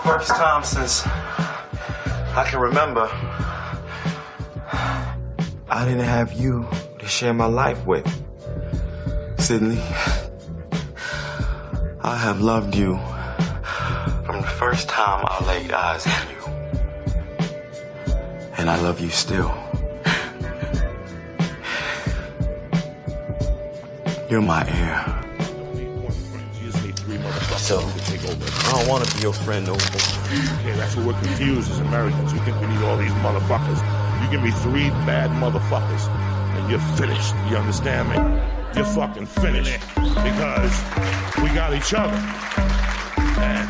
first time since I can remember, I didn't have you to share my life with. Sydney, I have loved you from the first time I laid eyes on you. And I love you still. You're my heir. So, I don't want to be your friend no more. Yeah, that's what we're confused as Americans. We think we need all these motherfuckers. You give me 3 bad motherfuckers, and you're finished. You understand me? You're fucking finished. Because we got each other. And,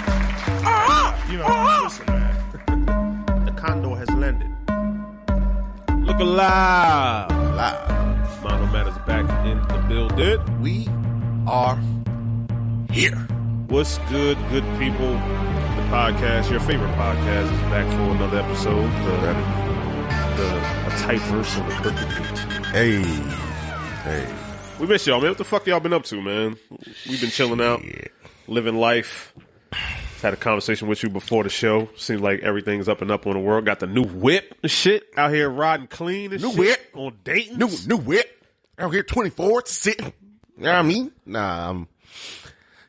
listen, man. The condor has landed. Look alive. Mono Matters back in the building. We are here. What's good people? The podcast, your favorite podcast, is back for another episode. A tight verse on the perfect beat. Hey. We miss y'all, man. What the fuck y'all been up to, man? We've been chilling out, living life. Had a conversation with you before the show. Seems like everything's up and up on the world. Got the new whip and shit out here riding clean and new shit. Whip on dating. New whip out here 24 sitting. You know what I mean? Nah, I'm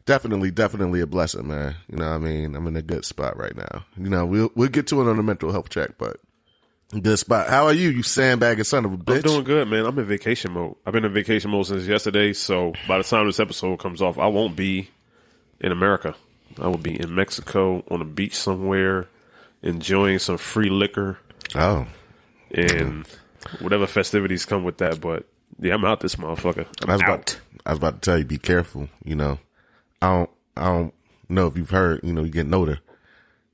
definitely a blessing, man. You know what I mean? I'm in a good spot right now. You know, we'll get to it on the mental health check, but good spot. How are you sandbagging son of a bitch? I'm doing good, man. I'm in vacation mode. I've been in vacation mode since yesterday, so by the time this episode comes off, I won't be in America. I will be in Mexico on a beach somewhere, enjoying some free liquor. Oh. And whatever festivities come with that, but yeah, I'm out this motherfucker. I was about to tell you, be careful, you know. I don't know if you've heard, you get older.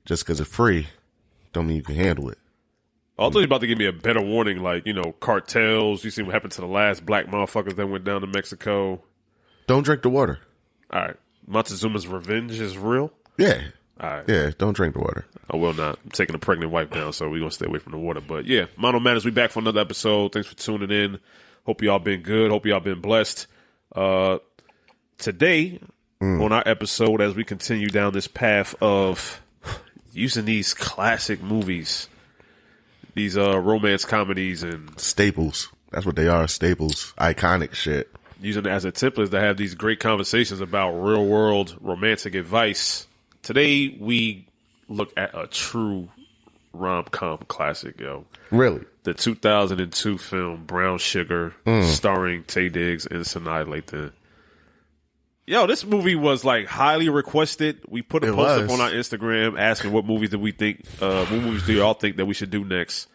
Just because it's free, don't mean you can handle it. I thought you were about to give me a better warning, like, cartels. You see what happened to the last black motherfuckers that went down to Mexico. Don't drink the water. All right. Montezuma's revenge is real? Yeah. All right. Yeah, don't drink the water. I will not. I'm taking a pregnant wife down, so we're going to stay away from the water. But yeah, Mono Matters, we back for another episode. Thanks for tuning in. Hope y'all been good. Hope y'all been blessed. Today, on our episode, as we continue down this path of using these classic movies, these romance comedies and staples. That's what they are, staples. Iconic shit. Using it as a template to have these great conversations about real world romantic advice. Today, we look at a true rom-com classic, yo. Really? The 2002 film Brown Sugar, starring Taye Diggs and Sanaa Lathan. Yo, this movie was like highly requested. We put a post up on our Instagram asking what movies do we think, what movies do y'all think that we should do next?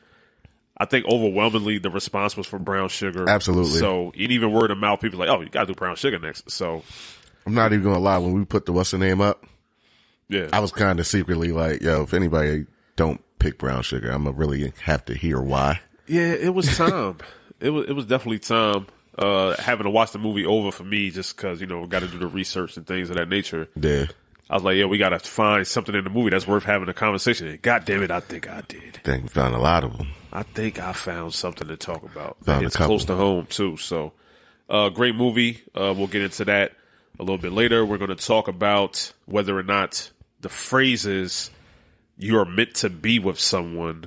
I think overwhelmingly the response was for Brown Sugar. Absolutely. So even word of mouth, people like, oh, you gotta do Brown Sugar next. So I'm not even gonna lie, when we put the what's the name up, yeah, I was kind of secretly like, yo, if anybody don't pick Brown Sugar, I'm gonna really have to hear why. Yeah, it was time. it was definitely time. Having to watch the movie over for me just because, we got to do the research and things of that nature. Yeah. I was like, yeah, we got to find something in the movie that's worth having a conversation. And God damn it, I think I did. Dang, we found a lot of them. I think I found something to talk about. Found it's close to home, too. So, great movie. We'll get into that a little bit later. We're going to talk about whether or not the phrases you're meant to be with someone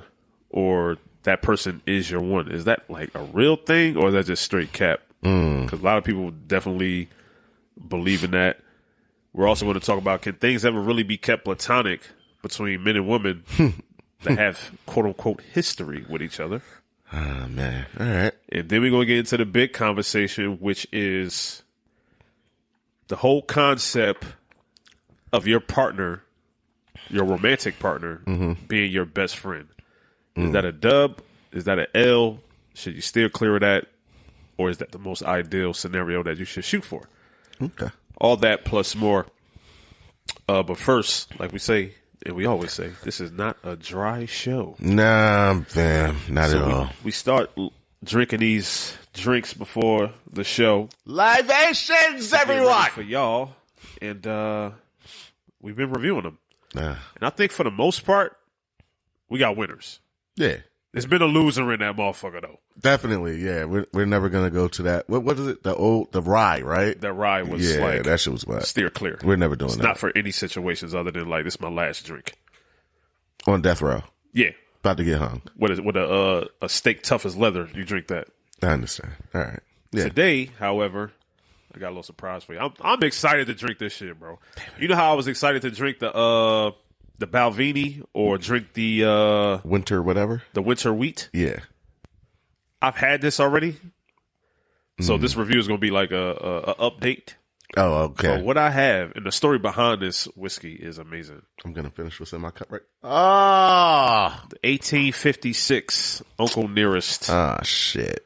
or that person is your one. Is that like a real thing or is that just straight cap? Because a lot of people definitely believe in that. We're also going to talk about, can things ever really be kept platonic between men and women that have quote unquote history with each other? Oh, man. All right. And then we're going to get into the big conversation, which is the whole concept of your partner, your romantic partner, being your best friend. Is that a dub? Is that an L? Should you steer clear of that? Or is that the most ideal scenario that you should shoot for? Okay. All that plus more. But first, like we say, and we always say, this is not a dry show. Nah, fam. Not at all. We start drinking these drinks before the show. Libations, everyone! For y'all. And we've been reviewing them. Nah. And I think for the most part, we got winners. Yeah. There's been a loser in that motherfucker, though. Definitely, yeah. We're never gonna go to that. What is it? The rye, right? That rye was that shit was bad. Steer clear. We're never doing it's that. Not for any situations other than like, this is my last drink. On death row. Yeah. About to get hung. With a steak tough as leather. You drink that. I understand. All right. Yeah. Today, however, I got a little surprise for you. I'm excited to drink this shit, bro. You know how I was excited to drink the Balvenie or drink the winter whatever? The winter wheat? Yeah. I've had this already. So this review is going to be like a update. Oh, okay. So what I have and the story behind this whiskey is amazing. I'm going to finish what's in my cup right. Ah. 1856 Uncle Nearest. Ah, shit.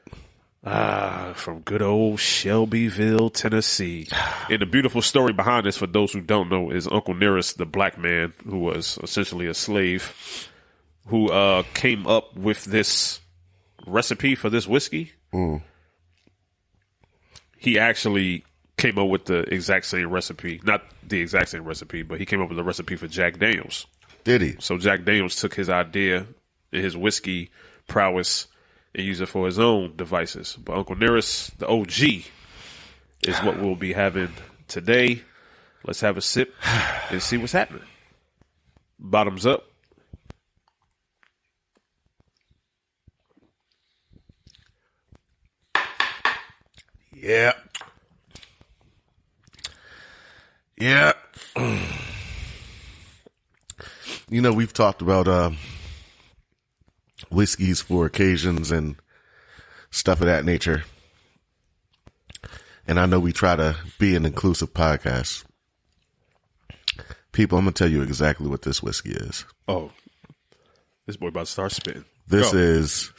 From good old Shelbyville, Tennessee. And the beautiful story behind this, for those who don't know, is Uncle Nearest, the black man who was essentially a slave, who came up with this recipe for this whiskey. He actually came up with the exact same recipe. Not the exact same recipe, but he came up with a recipe for Jack Daniels. Did he? So Jack Daniels took his idea and his whiskey prowess and used it for his own devices. But Uncle Nearest, the OG, is what we'll be having today. Let's have a sip and see what's happening. Bottoms up. Yeah. Yeah. You know, we've talked about whiskeys for occasions and stuff of that nature. And I know we try to be an inclusive podcast. People, I'm going to tell you exactly what this whiskey is. Oh, this boy about to start spitting. This is,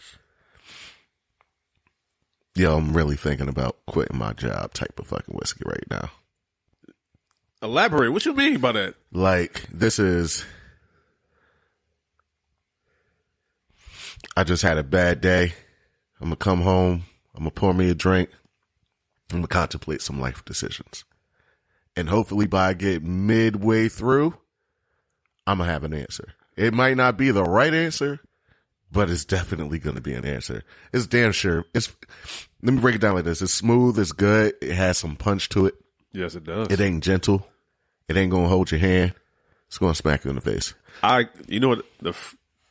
I'm really thinking about quitting my job type of fucking whiskey right now. Elaborate. What you mean by that? Like, this is, I just had a bad day. I'm going to come home. I'm going to pour me a drink. I'm going to contemplate some life decisions. And hopefully by I get midway through, I'm going to have an answer. It might not be the right answer, but it's definitely going to be an answer. It's damn sure. Let me break it down like this. It's smooth. It's good. It has some punch to it. Yes, it does. It ain't gentle. It ain't going to hold your hand. It's going to smack you in the face. You know what?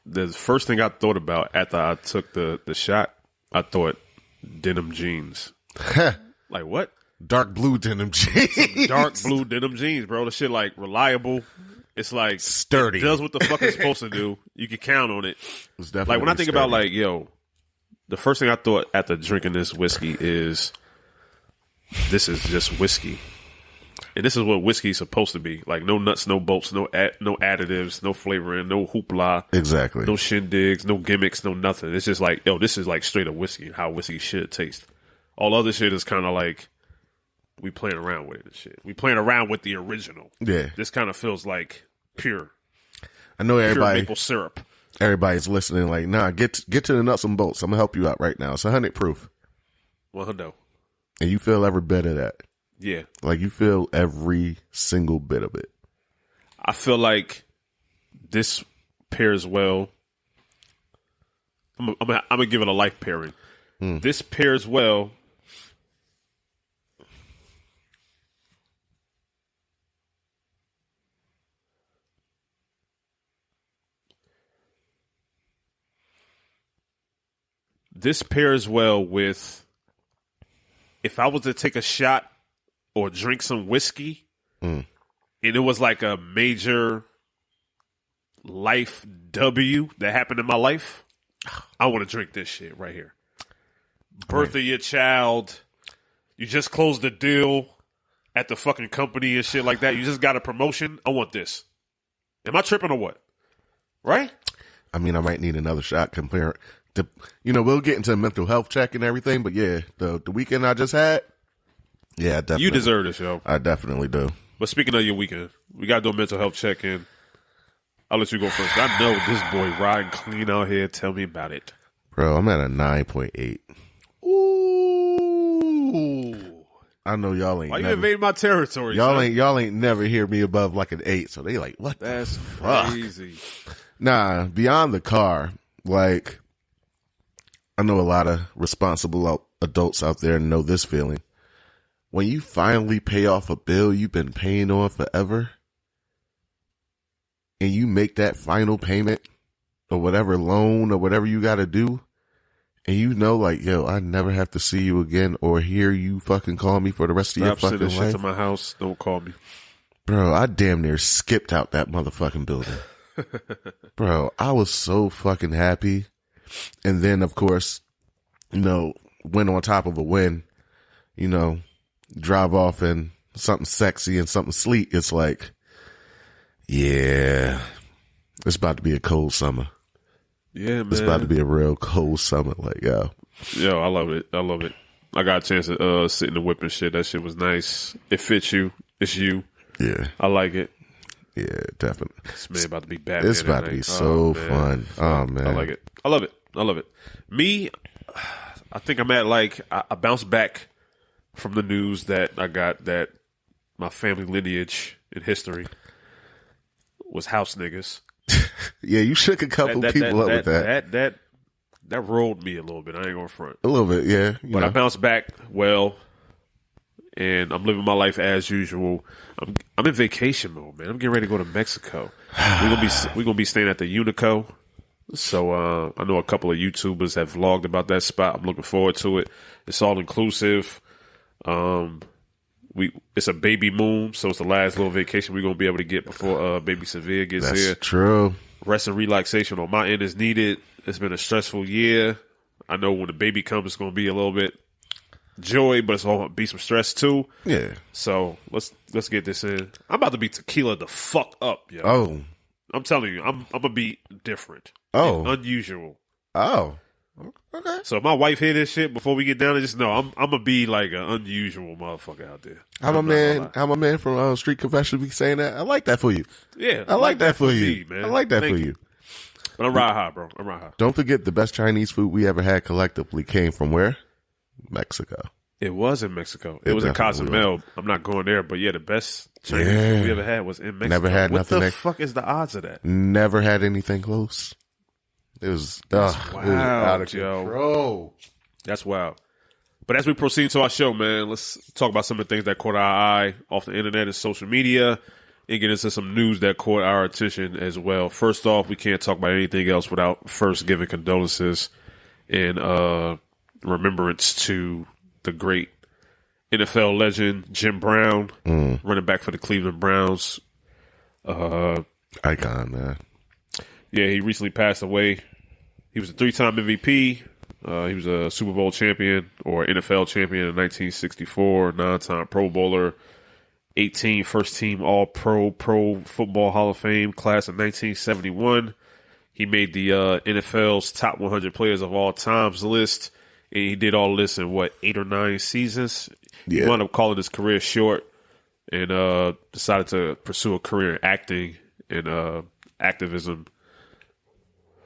The first thing I thought about after I took the shot, I thought denim jeans. Like what? Dark blue denim jeans. Dark blue denim jeans, bro. The shit like reliable. It's like sturdy. It does what the fuck it's supposed to do. You can count on it. It's definitely like when I think sturdy. about like, the first thing I thought after drinking this whiskey is this is just whiskey. And this is what whiskey's supposed to be. Like no nuts, no bolts, no additives, no flavoring, no hoopla. Exactly. No shindigs, no gimmicks, no nothing. It's just like, this is like straight up whiskey, how whiskey should taste. All other shit is kind of like we playing around with it and shit. We playing around with the original. Yeah. This kind of feels like pure. I know Pure maple syrup. Everybody's listening like, nah, get to the nuts and bolts. I'm going to help you out right now. It's 100 proof. 100. And you feel every bit of that. Yeah. Like you feel every single bit of it. I feel like this pairs well. I'm gonna give it a life pairing. This pairs well. This pairs well with if I was to take a shot or drink some whiskey, and it was like a major life W that happened in my life, I want to drink this shit right here. Birth of your child, you just closed the deal at the fucking company and shit like that. You just got a promotion. I want this. Am I tripping or what? Right? I mean, I might need another shot compared to, we'll get into a mental health check and everything, but yeah, the weekend I just had, yeah, definitely. You deserve this, yo. I definitely do. But speaking of your weekend, we got to do a mental health check in. I'll let you go first. I know this boy riding clean out here. Tell me about it. Bro, I'm at a 9.8. Ooh. I know y'all ain't. Why you invading my territory? Y'all ain't never hear me above like an 8. So they like, what? That's the fuck? crazy. Nah, beyond the car, like, I know a lot of responsible adults out there know this feeling. When you finally pay off a bill you've been paying on forever, and you make that final payment or whatever loan or whatever you got to do, and you know, like, yo, I never have to see you again or hear you fucking call me for the rest of your fucking life. Shit to my house. Don't call me. Bro, I damn near skipped out that motherfucking building. Bro, I was so fucking happy. And then, of course, you know, win on top of a win, you know, drive off in something sexy and something sleek. It's like, yeah, it's about to be a cold summer. Yeah, man. It's about to be a real cold summer. Like, yo, I love it. I love it. I got a chance to sit in the whip and shit. That shit was nice. It fits you. It's you. Yeah. I like it. Yeah, definitely. This man about to be Batman. It's about to be so fun. Oh, man. I like it. I love it. I love it. Me, I think I'm at like, I bounced back from the news that I got that my family lineage in history was house niggas. Yeah, you shook a couple people up with that. That rolled me a little bit. I ain't gonna front. A little bit, yeah. But I bounced back well, and I'm living my life as usual. I'm in vacation mode, man. I'm getting ready to go to Mexico. We're gonna be staying at the Unico. So I know a couple of YouTubers have vlogged about that spot. I'm looking forward to it. It's all inclusive. It's a baby moon, so it's the last little vacation we're gonna be able to get before baby Sevilla gets here. That's true. Rest and relaxation on my end is needed. It's been a stressful year. I know when the baby comes, it's gonna be a little bit joy, but it's gonna be some stress too. Yeah. So let's get this in. I'm about to be tequila the fuck up, yo. Oh. I'm telling you, I'm gonna be different. Oh. Unusual. Oh. Okay. So if my wife hear this shit before we get down, just know I'm gonna be like an unusual motherfucker out there. How my man from Street Confession be saying that? I like that for you. Yeah, I like that for you, man. I like that for you. But I'm ride high, bro. I'm ride high. Don't forget, the best Chinese food we ever had collectively came from where? Mexico. It was in Mexico. It was in Cozumel. I'm not going there, but yeah, the best Chinese food we ever had was in Mexico. Never had nothing. What the fuck is the odds of that? Never had anything close. It was wild, out of control. That's wild. But as we proceed to our show, man, let's talk about some of the things that caught our eye off the internet and social media, and get into some news that caught our attention as well. First off, we can't talk about anything else without first giving condolences and remembrance to the great NFL legend Jim Brown, running back for the Cleveland Browns. Icon, man. Yeah, he recently passed away. He was a 3-time MVP. He was a Super Bowl champion or NFL champion in 1964, 9-time Pro Bowler, 18 first-team All-Pro Football Hall of Fame class in 1971. He made the NFL's top 100 players of all times list, and he did all this in, 8 or 9 seasons? Yeah. He wound up calling his career short and decided to pursue a career in acting and activism.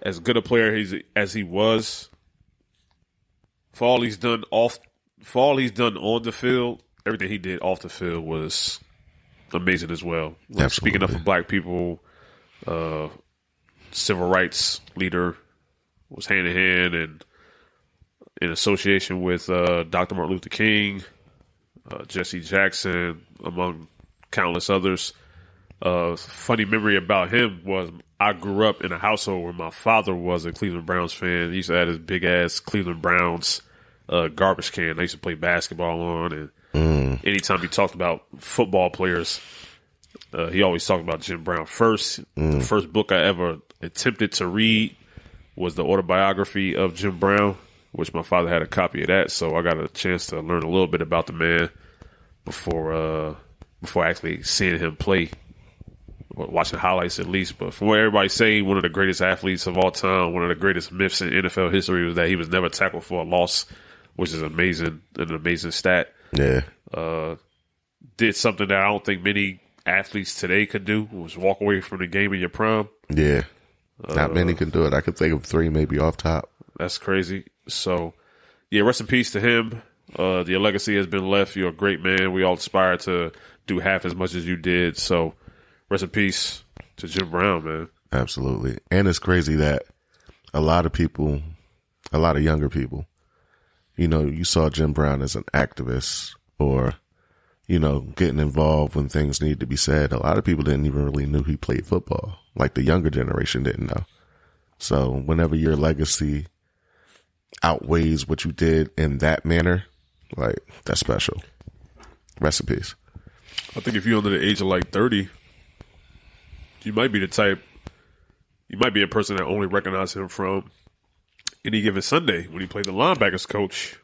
As good a player as he was, for all he's done on the field, everything he did off the field was amazing as well. Like, speaking up for black people, civil rights leader, was hand in hand and in association with Dr. Martin Luther King, Jesse Jackson, among countless others. Funny memory about him was I grew up in a household where my father was a Cleveland Browns fan. He used to have his big ass Cleveland Browns garbage can. I used to play basketball on, and anytime he talked about football players, he always talked about Jim Brown first. The first book I ever attempted to read was the autobiography of Jim Brown, which my father had a copy of that, so I got a chance to learn a little bit about the man before actually seeing him play. Watching highlights at least, but from what everybody say, one of the greatest athletes of all time, one of the greatest myths in NFL history was that he was never tackled for a loss, which is an amazing stat. Yeah. Did something that I don't think many athletes today could do, was walk away from the game in your prime. Yeah. Not many can do it. I could think of 3 maybe off top. That's crazy. So, yeah, rest in peace to him. Your legacy has been left. You're a great man. We all aspire to do half as much as you did. So, rest in peace to Jim Brown, man. Absolutely. And it's crazy that a lot of younger people, you saw Jim Brown as an activist or, getting involved when things need to be said. A lot of people didn't even really know he played football. like the younger generation didn't know. So whenever your legacy outweighs what you did in that manner, like, that's special. Recipes. I think if you're under the age of like 30, you might be the type, you might be a person that only recognizes him from any given Sunday when he played the linebackers coach.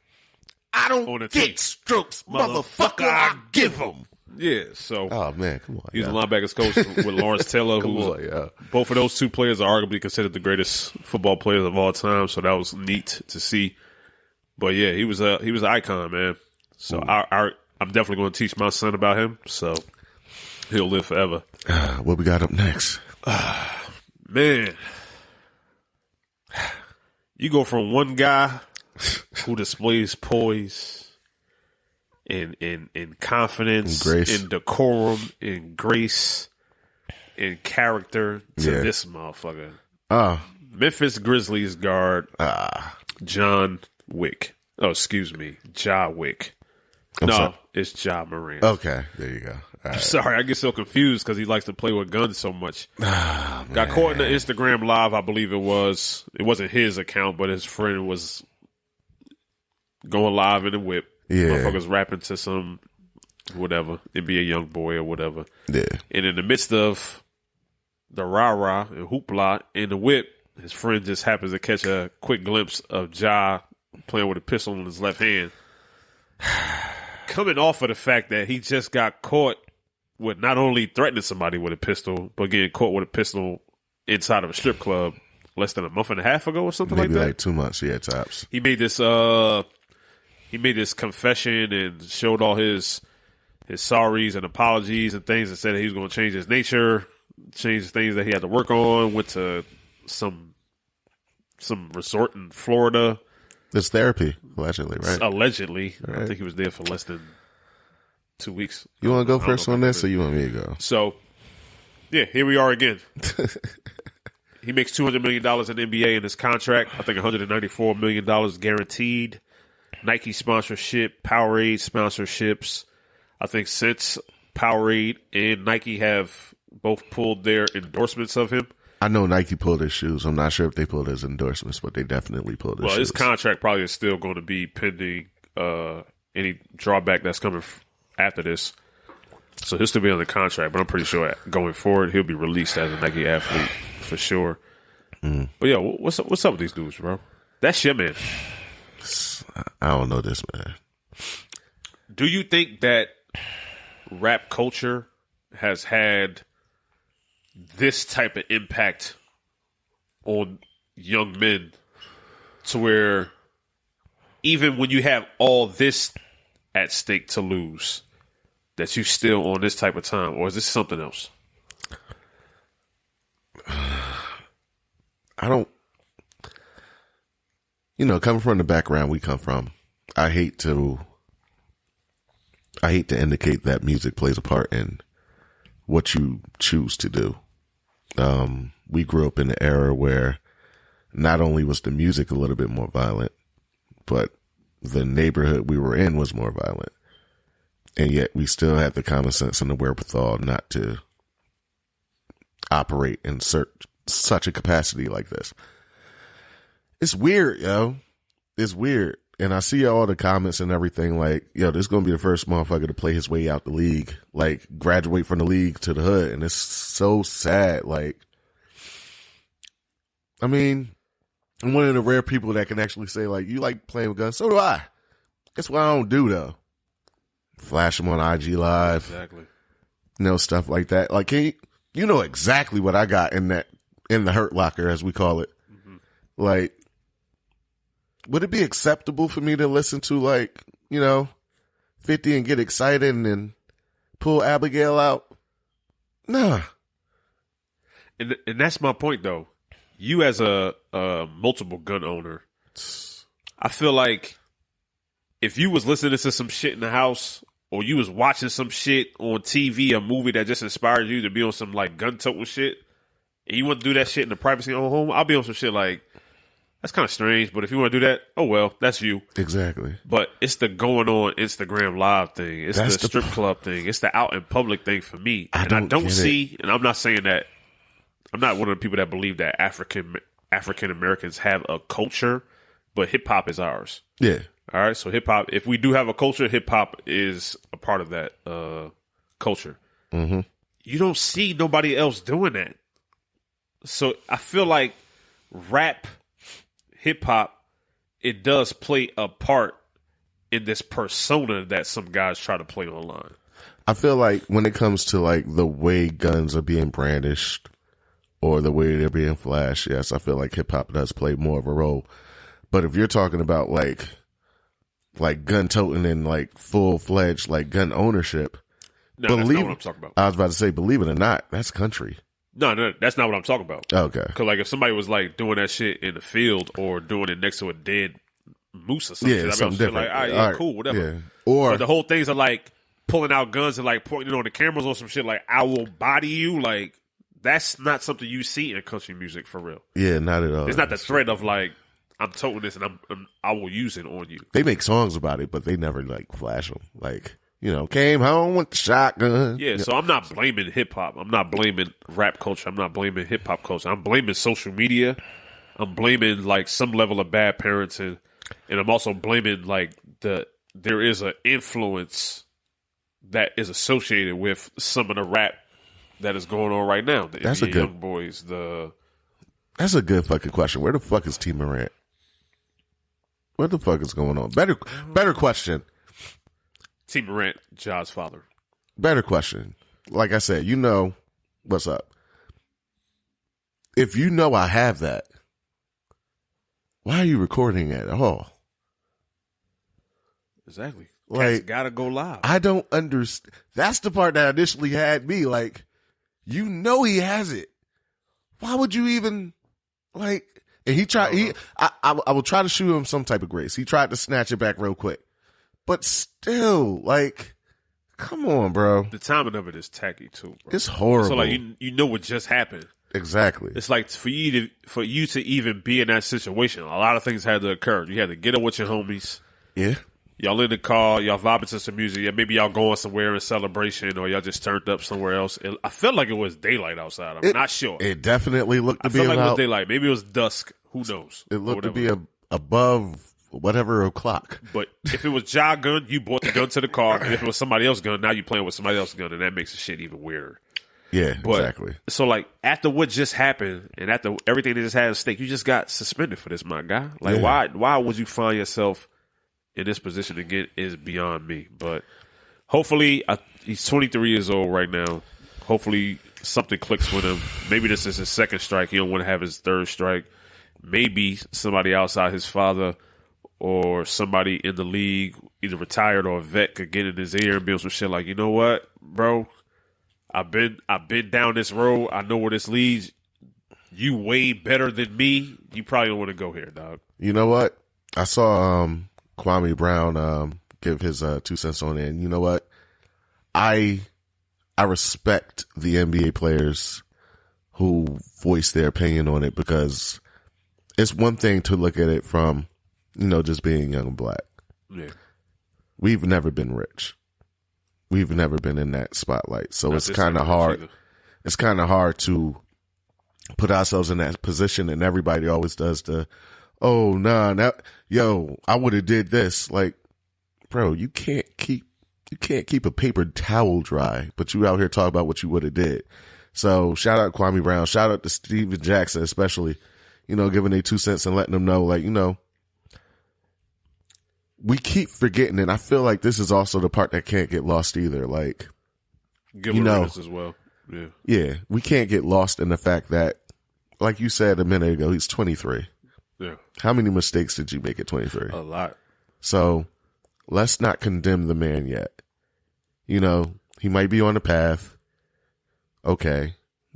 I don't get strokes, motherfucker, I give them. Yeah, so. Oh, man, come on. He's a linebackers coach with Lawrence Taylor, both of those two players are arguably considered the greatest football players of all time, so that was neat to see. But yeah, he was an icon, man. So I'm definitely going to teach my son about him, so he'll live forever. What we got up next? Man. You go from one guy who displays poise and confidence, and decorum, and grace, and character to this motherfucker. Memphis Grizzlies guard John Wick. Oh, excuse me, Ja Wick. It's Ja Morant. Okay, there you go. I'm sorry, I get so confused because he likes to play with guns so much. Got caught in the Instagram live, I believe it was. It wasn't his account, but his friend was going live in the whip. Yeah. Motherfuckers rapping to some whatever, NBA young boy or whatever. Yeah. And in the midst of the rah-rah and hoopla in the whip, his friend just happens to catch a quick glimpse of Ja playing with a pistol in his left hand. Coming off of the fact that he just got caught with not only threatening somebody with a pistol, but getting caught with a pistol inside of a strip club less than a month and a half ago or something Maybe like that. Like 2 months, yeah, tops. He made this confession and showed all his sorries and apologies and things, and said that he was going to change his nature, change things that he had to work on. Went to some resort in Florida. It's therapy, allegedly, right? Allegedly. Right. I think he was there for less than 2 weeks. You want to go first on this, or you want me to go? So, yeah, here we are again. He makes $200 million in NBA in his contract. I think $194 million guaranteed. Nike sponsorship, Powerade sponsorships. I think since Powerade and Nike have both pulled their endorsements of him. I know Nike pulled his shoes. I'm not sure if they pulled his endorsements, but they definitely pulled his shoes. Well, his contract probably is still going to be pending any drawback that's coming after this. So he'll still be on the contract, but I'm pretty sure going forward he'll be released as a Nike athlete for sure. But yeah, what's up with these dudes, bro? That's your man. I don't know this, man. Do you think that rap culture has had this type of impact on young men to where even when you have all this at stake to lose, that you still on this type of time, or is this something else? I don't, coming from the background we come from, I hate to indicate that music plays a part in what you choose to do. We grew up in an era where not only was the music a little bit more violent, but the neighborhood we were in was more violent. And yet we still had the common sense and the wherewithal not to operate in such a capacity like this. It's weird, yo. It's weird. And I see all the comments and everything like, yo, this is going to be the first motherfucker to play his way out the league, like graduate from the league to the hood. And it's so sad. Like, I mean, I'm one of the rare people that can actually say, like, you like playing with guns. So do I. That's what I don't do, though. Flash them on IG Live. Exactly. Stuff like that. Like, you know exactly what I got in the hurt locker, as we call it. Mm-hmm. Like, would it be acceptable for me to listen to, like, 50 and get excited and then pull Abigail out? Nah. And that's my point, though. You as a multiple gun owner, I feel like if you was listening to some shit in the house, or you was watching some shit on TV, a movie that just inspired you to be on some like gun toting shit, and you want to do that shit in the privacy of your own home, I'll be on some shit like, that's kind of strange, but if you want to do that, oh well, that's you. Exactly. But it's the going on Instagram live thing. It's the strip club thing. It's the out in public thing for me. I don't see, and I'm not saying that not one of the people that believe that African Americans have a culture, but hip hop is ours. Yeah. All right. So hip hop, if we do have a culture, hip hop is a part of that culture. Mm-hmm. You don't see nobody else doing that. So I feel like rap, hip hop, it does play a part in this persona that some guys try to play online. I feel like when it comes to like the way guns are being brandished or the way they're being flashed, yes, I feel like hip hop does play more of a role. But if you're talking about like gun toting and like full fledged like gun ownership, No, that's not what I'm talking about. I was about to say, believe it or not, that's country. No, that's not what I'm talking about. Okay. Because like if somebody was like doing that shit in the field or doing it next to a dead moose or something, Yeah, something different. like, all right, yeah, All right. cool, whatever. Yeah. Or but the whole things are like pulling out guns and like pointing it on the cameras or some shit like I will body you. Like that's not something you see in country music for real. yeah, not at all. It's not the threat of like I'm toting this and I will use it on you. They make songs about it, but they never like flash them. Like, you know, came home with the shotgun. Yeah, so I'm not blaming hip hop. I'm not blaming rap culture. I'm not blaming hip hop culture. I'm blaming social media. I'm blaming like some level of bad parenting, and I'm also blaming like there is an influence that is associated with some of the rap that is going on right now. That's a good Young Boys. That's a good fucking question. Where the fuck is T Morant? What the fuck is going on? Better question. T Morant, Ja's father. Better question. Like I said, you know what's up. If you know I have that, why are you recording it at all? Exactly. Like, Cats gotta go live. I don't understand. That's the part that initially had me like, you know he has it. Why would you even like? And he tried. I will try to shoot him some type of grace. He tried to snatch it back real quick, but still, like, come on, bro. The timing of it is tacky too, bro. It's horrible. So like you know what just happened. Exactly. It's like for you to even be in that situation, a lot of things had to occur. You had to get up with your homies. Yeah. Y'all in the car, y'all vibing to some music. Yeah, maybe y'all going somewhere in celebration, or y'all just turned up somewhere else. I felt like it was daylight outside. I'm not sure. It definitely looked to I be felt like it was about. daylight. Maybe it was dusk. Who knows? It looked to be above whatever o'clock. But if it was Ja gun, you brought the gun to the car. And if it was somebody else's gun, now you playing with somebody else's gun, and that makes the shit even weirder. Yeah, But, exactly. So, like, after what just happened and after everything that just had at stake, you just got suspended for this, my guy. Like, Yeah. why would you find yourself in this position again is beyond me. But hopefully, he's 23 years old right now. Hopefully, something clicks with him. Maybe this is his second strike. He don't want to have his third strike. Maybe somebody outside his father or somebody in the league, either retired or a vet, could get in his ear and be on some shit like, you know what, bro? I've been down this road. I know where this leads. You way better than me. You probably don't want to go here, dog. You know what? I saw Kwame Brown give his 2 cents on it. And you know what? I respect the NBA players who voice their opinion on it, because it's one thing to look at it from, you know, just being young and black. Yeah. We've never been rich. We've never been in that spotlight. So it's kind of hard. It's kind of hard to put ourselves in that position, and everybody always does the, oh, nah, I would have did this. Like, bro, you can't keep a paper towel dry, but you out here talking about what you would have did. So shout out Kwame Brown, shout out to Steven Jackson, especially, you know, giving their 2 cents and letting them know, like, you know, we keep forgetting, and I feel like this is also the part that can't get lost either. Like, Gilbert Arenas as well. Yeah, we can't get lost in the fact that, like you said a minute ago, he's 23. Yeah. How many mistakes did you make at 23? A lot. So let's not condemn the man yet. You know, he might be on the path. Okay.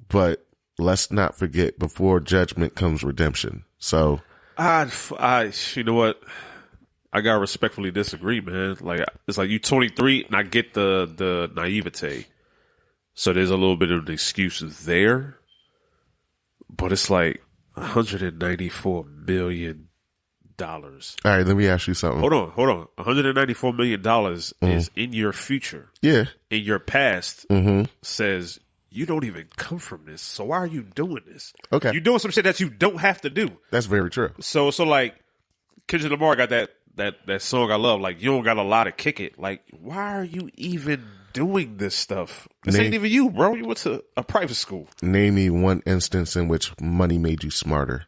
But let's not forget, before judgment comes redemption. So you know what? I gotta respectfully disagree, man. Like, it's like you 23, and I get the naivete. So there's a little bit of an excuse there. But it's like $194 million. All right, let me ask you something. Hold on. $194 million is in your future. Yeah. In your past says you don't even come from this. So why are you doing this? Okay. You're doing some shit that you don't have to do. That's very true. So like, Kendrick Lamar got that song I love. Like, you don't got a lot to kick it. Like, why are you even doing this stuff? This ain't even you, bro. You went to a private school. Name me one instance in which money made you smarter.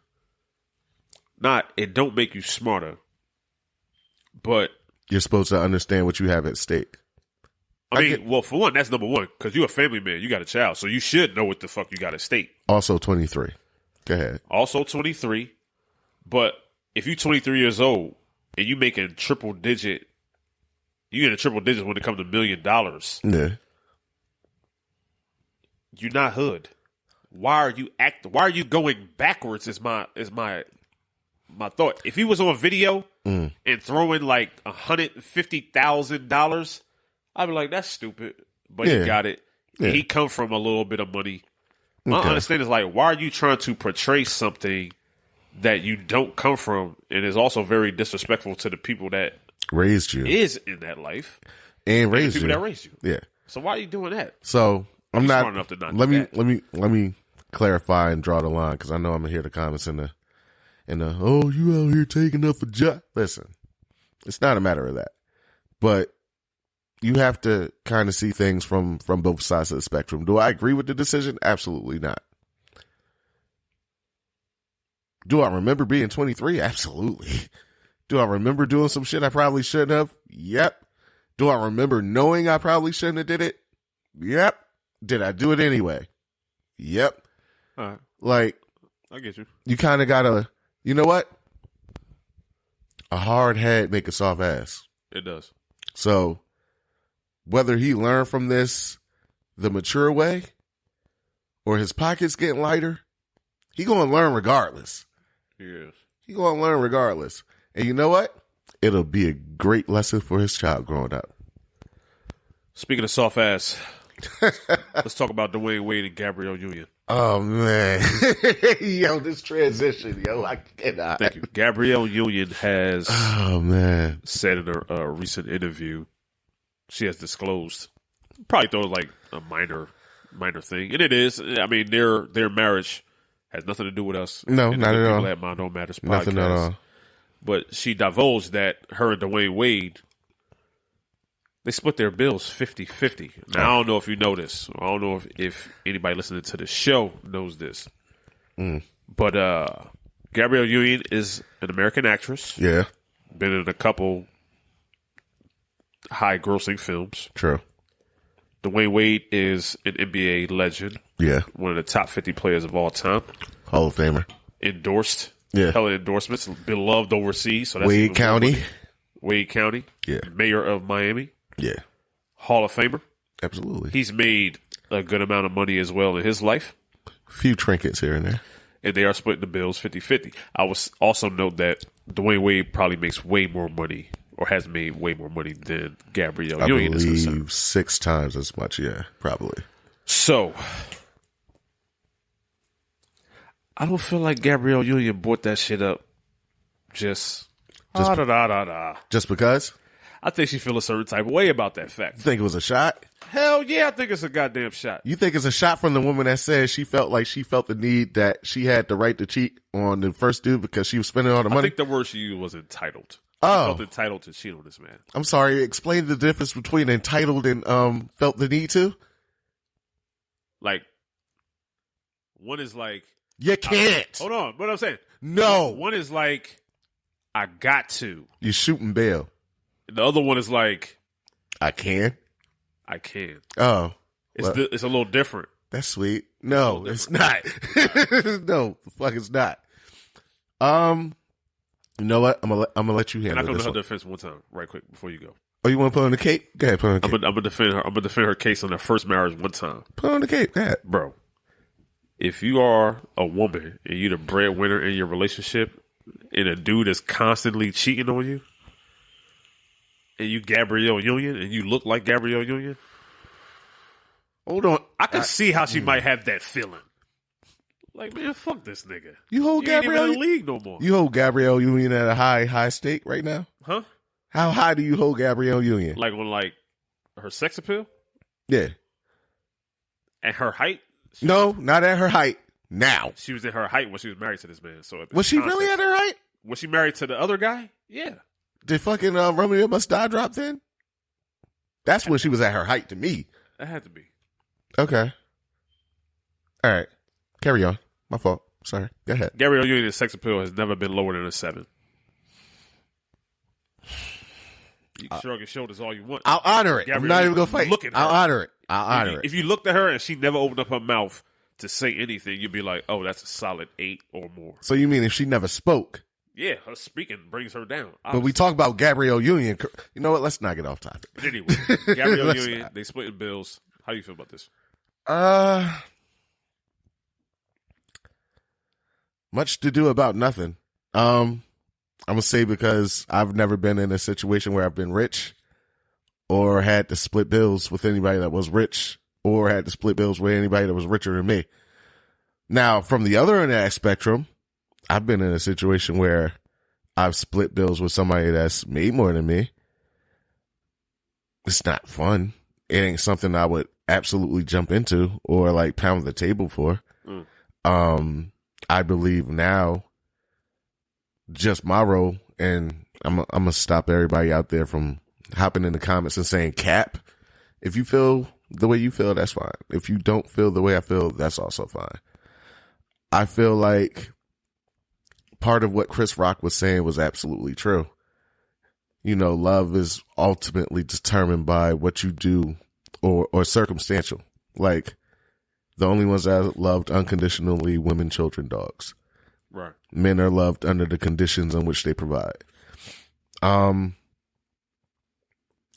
It don't make you smarter, but you're supposed to understand what you have at stake. I mean, well, for one, that's number one, because you're a family man. You got a child, so you should know what the fuck you got at stake. Also 23. Go ahead. Also 23, but if you're 23 years old and you making triple digit, you get a triple digits when it comes to $1 million. Yeah. You're not hood. Why are you going backwards? Is my thought. If he was on video and throwing like $150,000, I'd be like, that's stupid. But he got it. Yeah. He come from a little bit of money. My understanding is like, why are you trying to portray something that you don't come from, and is also very disrespectful to the people that raised you, is in that life, and raised the people you, that raised you. Yeah. So why are you doing that? So I'm not smart enough to not. Let me clarify and draw the line, because I know I'm gonna hear the comments in the oh, you out here taking up a job. Listen, it's not a matter of that, but you have to kind of see things from both sides of the spectrum. Do I agree with the decision? Absolutely not. Do I remember being 23? Absolutely. Do I remember doing some shit I probably shouldn't have? Yep. Do I remember knowing I probably shouldn't have did it? Yep. Did I do it anyway? Yep. All right. Like, I get you. You kind of gotta, you know what? A hard head make a soft ass. It does. So, whether he learned from this the mature way or his pockets getting lighter, he gonna learn regardless. Yes. He gonna learn regardless. And you know what? It'll be a great lesson for his child growing up. Speaking of soft ass, let's talk about Dwayne Wade and Gabrielle Union. Oh, man. Yo, this transition, yo, I cannot. Thank you. Gabrielle Union has said in a recent interview, she has disclosed, probably thought it was like a minor thing. And it is. I mean, their marriage has nothing to do with us. No, not at all. At Mind Don't Matters podcast. Nothing at all. But she divulged that her and Dwayne Wade, they split their bills 50-50. Now, I don't know if you know this. I don't know if anybody listening to the show knows this. But Gabrielle Union is an American actress. Yeah. Been in a couple high-grossing films. True. Dwayne Wade is an NBA legend. Yeah. One of the top 50 players of all time. Hall of Famer. Endorsed. Yeah. Hella endorsements. Beloved overseas. So that's Wade County. Wade County. Yeah. Mayor of Miami. Yeah. Hall of Famer. Absolutely. He's made a good amount of money as well in his life. A few trinkets here and there. And they are splitting the bills 50-50. I was also note that Dwayne Wade probably makes way more money, or has made way more money than Gabrielle Union is concerned. I believe 6 times as much, yeah, probably. So, I don't feel like Gabrielle Union bought that shit up just because? I think she feel a certain type of way about that fact. You think it was a shot? Hell yeah, I think it's a goddamn shot. You think it's a shot from the woman that says she felt the need that she had the right to cheat on the first dude because she was spending all the money? I think the word she used was entitled. Oh. She felt entitled to cheat on this man. I'm sorry, explain the difference between entitled and felt the need to? Like, one is like... You can't. Hold on, what I'm saying. No. One is like, I got to. You're shooting bail. The other one is like, I can. It's Oh. it's a little different. That's sweet. No, it's not. No, the fuck it's not. You know what? I'm gonna let you handle this. And I come to her one. defense one time, right quick, before you go. Oh, you want to put on the cape? Go ahead, put on the cape. I'm gonna defend her. I'm gonna defend her case on her first marriage one time. Put on the cape, go ahead. Bro. If you are a woman and you're the breadwinner in your relationship, and a dude is constantly cheating on you, and you Gabrielle Union, and you look like Gabrielle Union, hold on. I can see how she might have that feeling. Like, man, fuck this nigga. You hold Gabrielle ain't even in the league no more. You hold Gabrielle Union at a high stake right now? Huh? How high do you hold Gabrielle Union? Like on her sex appeal? Yeah. At her height? No, not at her height. Now. She was at her height when she was married to this man. So Was she really at her height? Was she married to the other guy? Yeah. Did fucking Romeo Must Die drop then? That's when she was at her height to me. That had to be. Okay. All right. Carry on. My fault. Sorry. Go ahead. Gabrielle Union's sex appeal has never been lower than a 7. You can shrug your shoulders all you want. I'll honor it. Gabrielle, I'm not even going to fight. Look at her. I'll honor it. I'll honor it. If you looked at her and she never opened up her mouth to say anything, you'd be like, oh, that's a solid 8 or more. So you mean if she never spoke? Yeah, her speaking brings her down. Obviously. But we talk about Gabrielle Union. You know what? Let's not get off topic. But anyway, Gabrielle Union, they splitting bills. How do you feel about this? Much to do about nothing. I'm going to say because I've never been in a situation where I've been rich or had to split bills with anybody that was rich or had to split bills with anybody that was richer than me. Now, from the other end of that spectrum, I've been in a situation where I've split bills with somebody that's made more than me. It's not fun. It ain't something I would absolutely jump into or like pound the table for. I believe now just my role, and I'm gonna stop everybody out there from hopping in the comments and saying cap. If you feel the way you feel, that's fine. If you don't feel the way I feel, that's also fine. I feel like part of what Chris Rock was saying was absolutely true. You know, love is ultimately determined by what you do or circumstantial. Like, the only ones that are loved unconditionally, women, children, dogs. Right. Men are loved under the conditions in which they provide.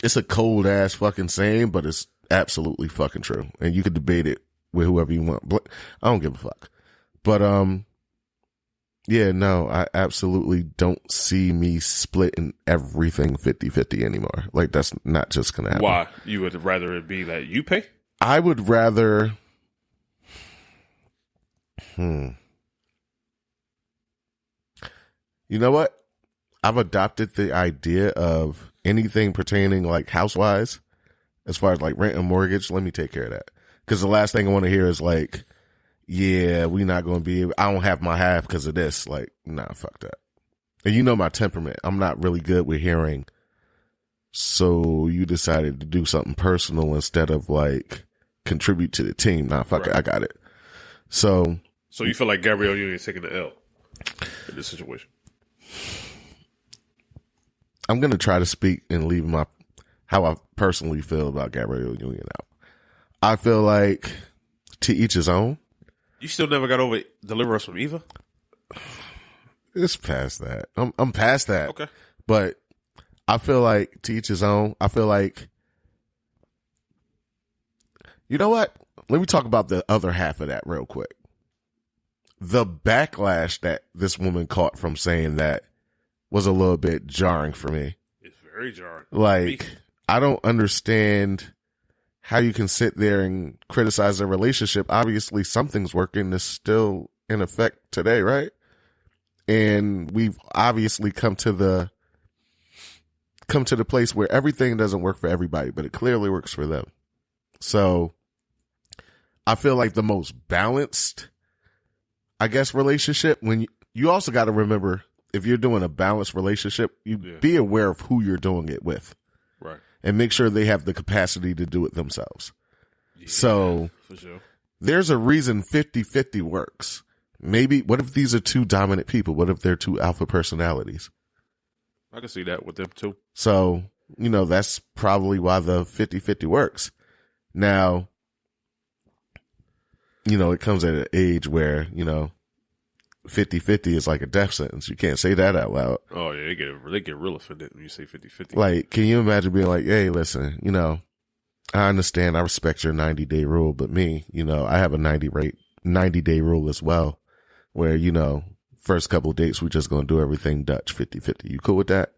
It's a cold ass fucking saying, but it's absolutely fucking true. And you could debate it with whoever you want. But I don't give a fuck. But, yeah, no, I absolutely don't see me splitting everything 50-50 anymore. Like, that's not just going to happen. Why? You would rather it be that you pay? I would rather... You know what? I've adopted the idea of anything pertaining like house-wise, as far as like rent and mortgage, let me take care of that. Because the last thing I want to hear is like, yeah, we're not going to be able, I don't have my half because of this. Like, nah, fuck that. And you know my temperament. I'm not really good with hearing, so you decided to do something personal instead of like contribute to the team. Nah, fuck it. I got it. So you feel like Gabrielle Union is taking the L in this situation? I'm going to try to speak and leave how I personally feel about Gabrielle Union out. I feel like to each his own. You still never got over Deliver Us from Eva? It's past that. I'm past that. Okay. But I feel like to each his own. I feel like, you know what? Let me talk about the other half of that real quick. The backlash that this woman caught from saying that was a little bit jarring for me. It's very jarring. Like, I don't understand how you can sit there and criticize a relationship. Obviously, something's working. It's still in effect today, right? And we've obviously come to the place where everything doesn't work for everybody, but it clearly works for them. So I feel like the most balanced, I guess, relationship, when you also got to remember, if you're doing a balanced relationship, be aware of who you're doing it with. Right. And make sure they have the capacity to do it themselves. Yeah, so for sure. There's a reason 50-50 works. Maybe, what if these are two dominant people? What if they're two alpha personalities? I can see that with them too. So, you know, that's probably why the 50-50 works. Now, you know, it comes at an age where, you know, 50-50 is like a death sentence. You can't say that out loud. Oh, yeah, they get real offended when you say 50-50. Like, can you imagine being like, hey, listen, you know, I understand, I respect your 90-day rule, but me, you know, I have a 90-day rule as well, where, you know, first couple of dates, we're just going to do everything Dutch 50-50. You cool with that?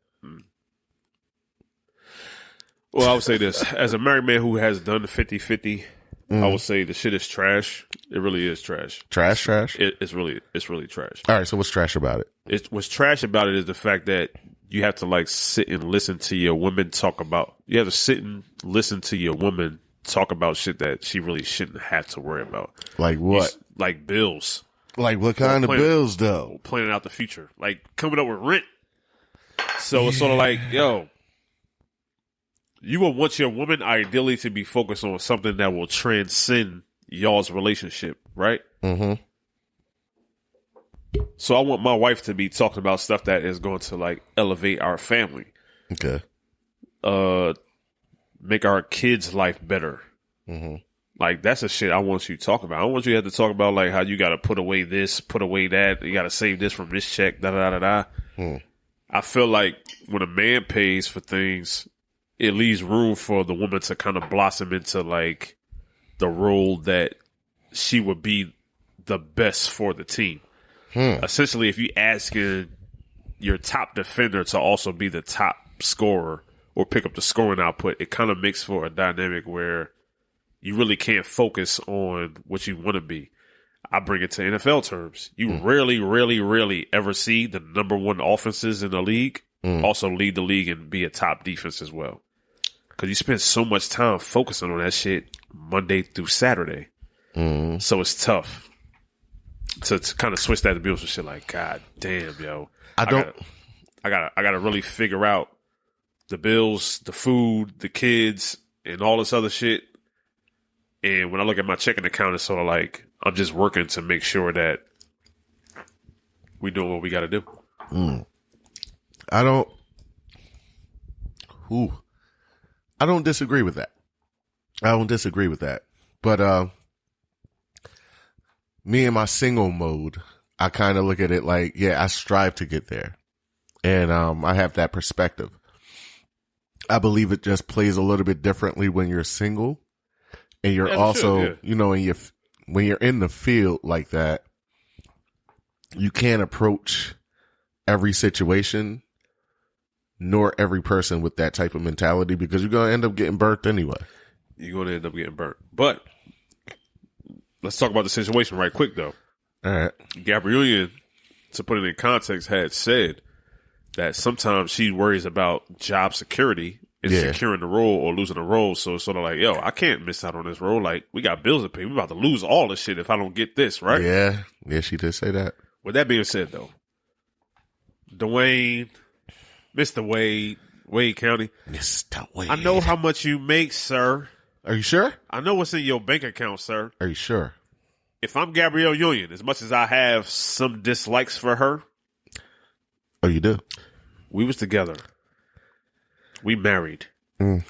Well, I would say this. As a married man who has done 50-50, I would say the shit is trash. It really is trash. Trash? It's really trash. All right, so what's trash about it? What's trash about it is the fact that you have to like sit and listen to your woman talk about. You have to sit and listen to your woman talk about shit that she really shouldn't have to worry about. Like what? Like bills. Like what kind of bills, though? Planning out the future. Like coming up with rent. So it's sort of like, yo, you will want your woman ideally to be focused on something that will transcend y'all's relationship, right? Mm-hmm. So I want my wife to be talking about stuff that is going to like elevate our family. Okay. Make our kids' life better. Mm-hmm. Like that's the shit I want you to talk about. I want you to have to talk about like how you got to put away this, put away that. You got to save this from this check. Da da da da. I feel like when a man pays for things, it leaves room for the woman to kind of blossom into like the role that she would be the best for the team. Essentially, if you asking your top defender to also be the top scorer or pick up the scoring output, it kind of makes for a dynamic where you really can't focus on what you want to be. I bring it to NFL terms. You rarely ever see the number one offenses in the league also lead the league and be a top defense as well. Because you spend so much time focusing on that shit Monday through Saturday. So it's tough to kind of switch that to Bills and shit like, God damn, yo. I gotta really figure out the bills, the food, the kids, and all this other shit. And when I look at my checking account, it's sort of like I'm just working to make sure that we doing what we got to do. I don't disagree with that. But me in my single mode, I kind of look at it like, yeah, I strive to get there. And I have that perspective. I believe it just plays a little bit differently when you're single. And you're you know, when you're in the field like that, you can't approach every situation nor every person with that type of mentality because you're going to end up getting burnt anyway. You're going to end up getting burnt. But let's talk about the situation right quick, though. All right. Gabrielle, to put it in context, had said that sometimes she worries about job security and securing the role or losing the role. So it's sort of like, yo, I can't miss out on this role. Like, we got bills to pay. We're about to lose all this shit if I don't get this, right? Yeah. Yeah, she did say that. With that being said, though, Dwayne, Mr. Wade County. Mr. Wade. I know how much you make, sir. Are you sure? I know what's in your bank account, sir. Are you sure? If I'm Gabrielle Union, as much as I have some dislikes for her. Oh, you do? We was together. We married. You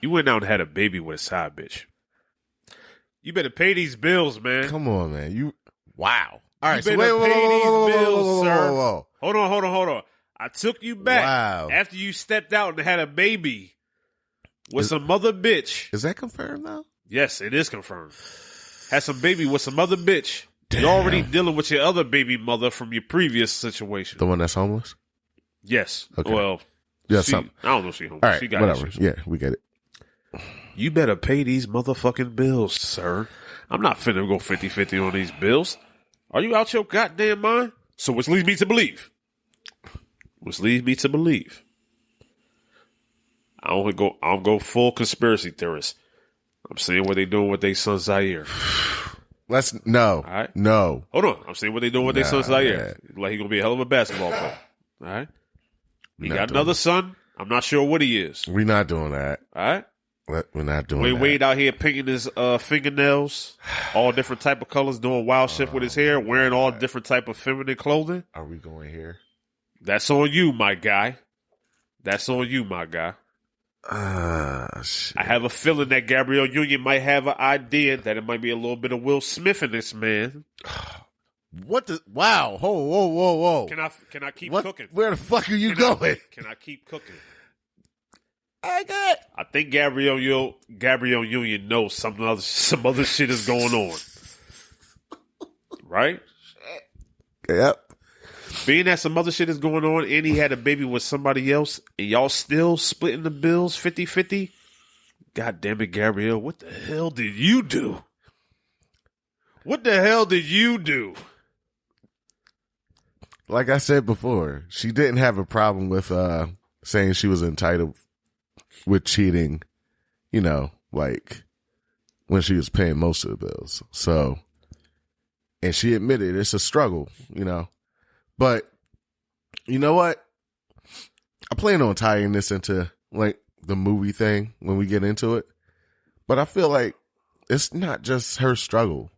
went out and had a baby with a side bitch. You better pay these bills, man. Come on, man. Wow. All right, you better pay these bills, sir. Hold on. I took you back after you stepped out and had a baby with some other bitch. Is that confirmed now? Yes, it is confirmed. Had some baby with some other bitch. Damn. You're already dealing with your other baby mother from your previous situation. The one that's homeless? Yes. Okay. Well, yeah, I don't know if she's homeless. All right, she got whatever. issues. Yeah, we get it. You better pay these motherfucking bills, sir. I'm not finna go 50-50 on these bills. Are you out your goddamn mind? So which leads me to believe. I don't go full conspiracy theorist. I'm seeing what they doing with their son Zaire. No. All right? No. Hold on. I'm seeing what they doing with their son Zaire. Like he gonna be a hell of a basketball player. All right? He got another son. I'm not sure what he is. We're not doing that. All right? We're not doing that. Wade out here painting his fingernails, all different type of colors, doing wild shit with his hair, wearing all different type of feminine clothing. Are we going here? That's on you, my guy. Shit. I have a feeling that Gabrielle Union might have an idea that it might be a little bit of Will Smith in this man. What the? Wow! Whoa! Can I keep cooking? Where the fuck are you going? Can I keep cooking? I think Gabrielle Union knows some other shit is going on, right? Yep. Being that some other shit is going on, and he had a baby with somebody else, and y'all still splitting the bills 50-50? God damn it, Gabrielle! What the hell did you do? Like I said before, she didn't have a problem with saying she was entitled with cheating, like when she was paying most of the bills. So, and she admitted it's a struggle, you know. But you know what? I plan on tying this into like the movie thing when we get into it. But I feel like it's not just her struggle.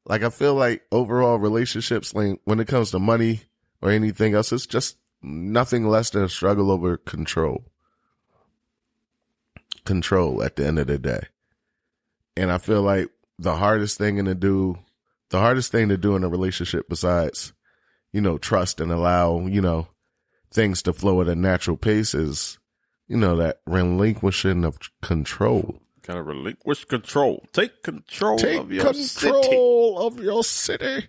Like, I feel like overall relationships, like when it comes to money or anything else, it's just nothing less than a struggle over control. Control at the end of the day. And I feel like the hardest thing to do in a relationship besides, you know, trust and allow, you know, things to flow at a natural pace is, you know, that relinquishing of control. Gotta relinquish control. Take control of your city. Take control of your city.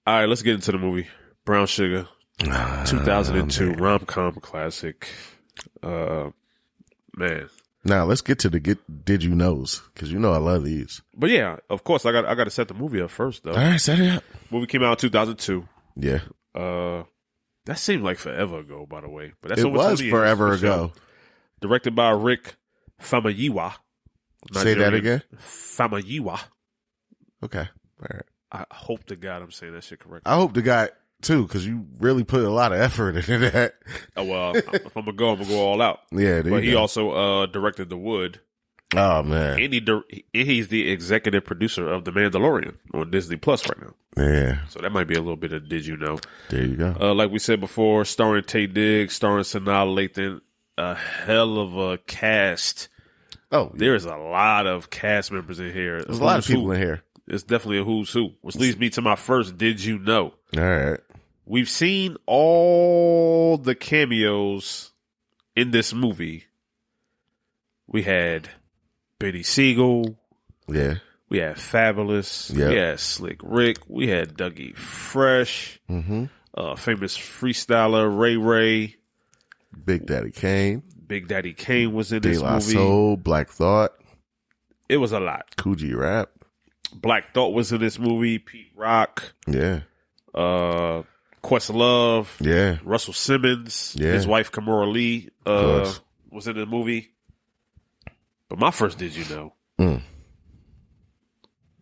All right, let's get into the movie. Brown Sugar, 2002 rom-com classic. Man. Now let's get to the did you knows, because you know I love these. But yeah, of course I got to set the movie up first though. All right, set it up. Movie came out in 2002. Yeah. That seemed like forever ago, by the way. But that's it over was 20 forever years, ago. Directed by Rick Famuyiwa. Say that again. Famuyiwa. Okay. All right. I hope to God I'm saying that shit correctly. I hope the guy too, because you really put a lot of effort into that. Oh well, if I'm gonna go all out. Yeah, but he also directed The Wood. Oh man, and he's the executive producer of The Mandalorian on Disney Plus right now. Yeah, so that might be a little bit of did you know? There you go. Like we said before, starring Taye Diggs, starring Sanaa Lathan, a hell of a cast. Oh, there's a lot of cast members in here. There's a lot of people in here. It's definitely a who's who, which leads me to my first did you know? All right. We've seen all the cameos in this movie. We had Benny Siegel. Yeah. We had Fabulous. Yep. We had Slick Rick. We had Dougie Fresh. Mm-hmm. Famous freestyler Ray Ray. Big Daddy Kane. Big Daddy Kane was in De this La movie. Soul, Black Thought. It was a lot. Coogee Rap. Black Thought was in this movie. Pete Rock. Yeah. Questlove. Yeah. Russell Simmons. Yeah. His wife Kimora Lee was in the movie. But my first did you know?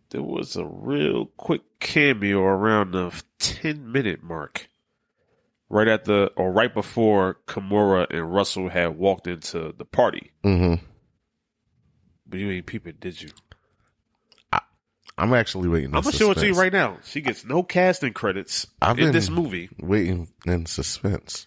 There was a real quick cameo around the 10-minute mark. Right before Kimora and Russell had walked into the party. Mm-hmm. But you ain't peep it, did you? I'm actually waiting. I'm gonna show it to you right now. She gets no casting credits in this movie. Waiting in suspense.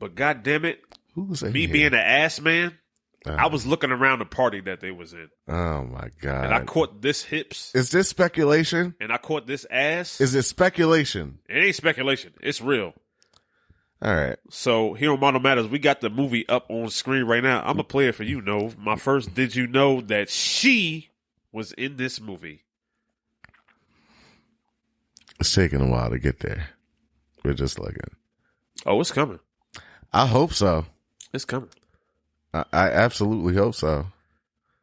But God damn it, who's me being an ass man, I was looking around the party that they was in. Oh my God! And I caught this hips. Is this speculation? And I caught this ass. Is it speculation? It ain't speculation. It's real. All right. So here on Model Matters, we got the movie up on screen right now. I'm gonna play it for you. No, my first did you know that she was in this movie? It's taking a while to get there. We're just looking. Oh, it's coming. I hope so. It's coming. I absolutely hope so.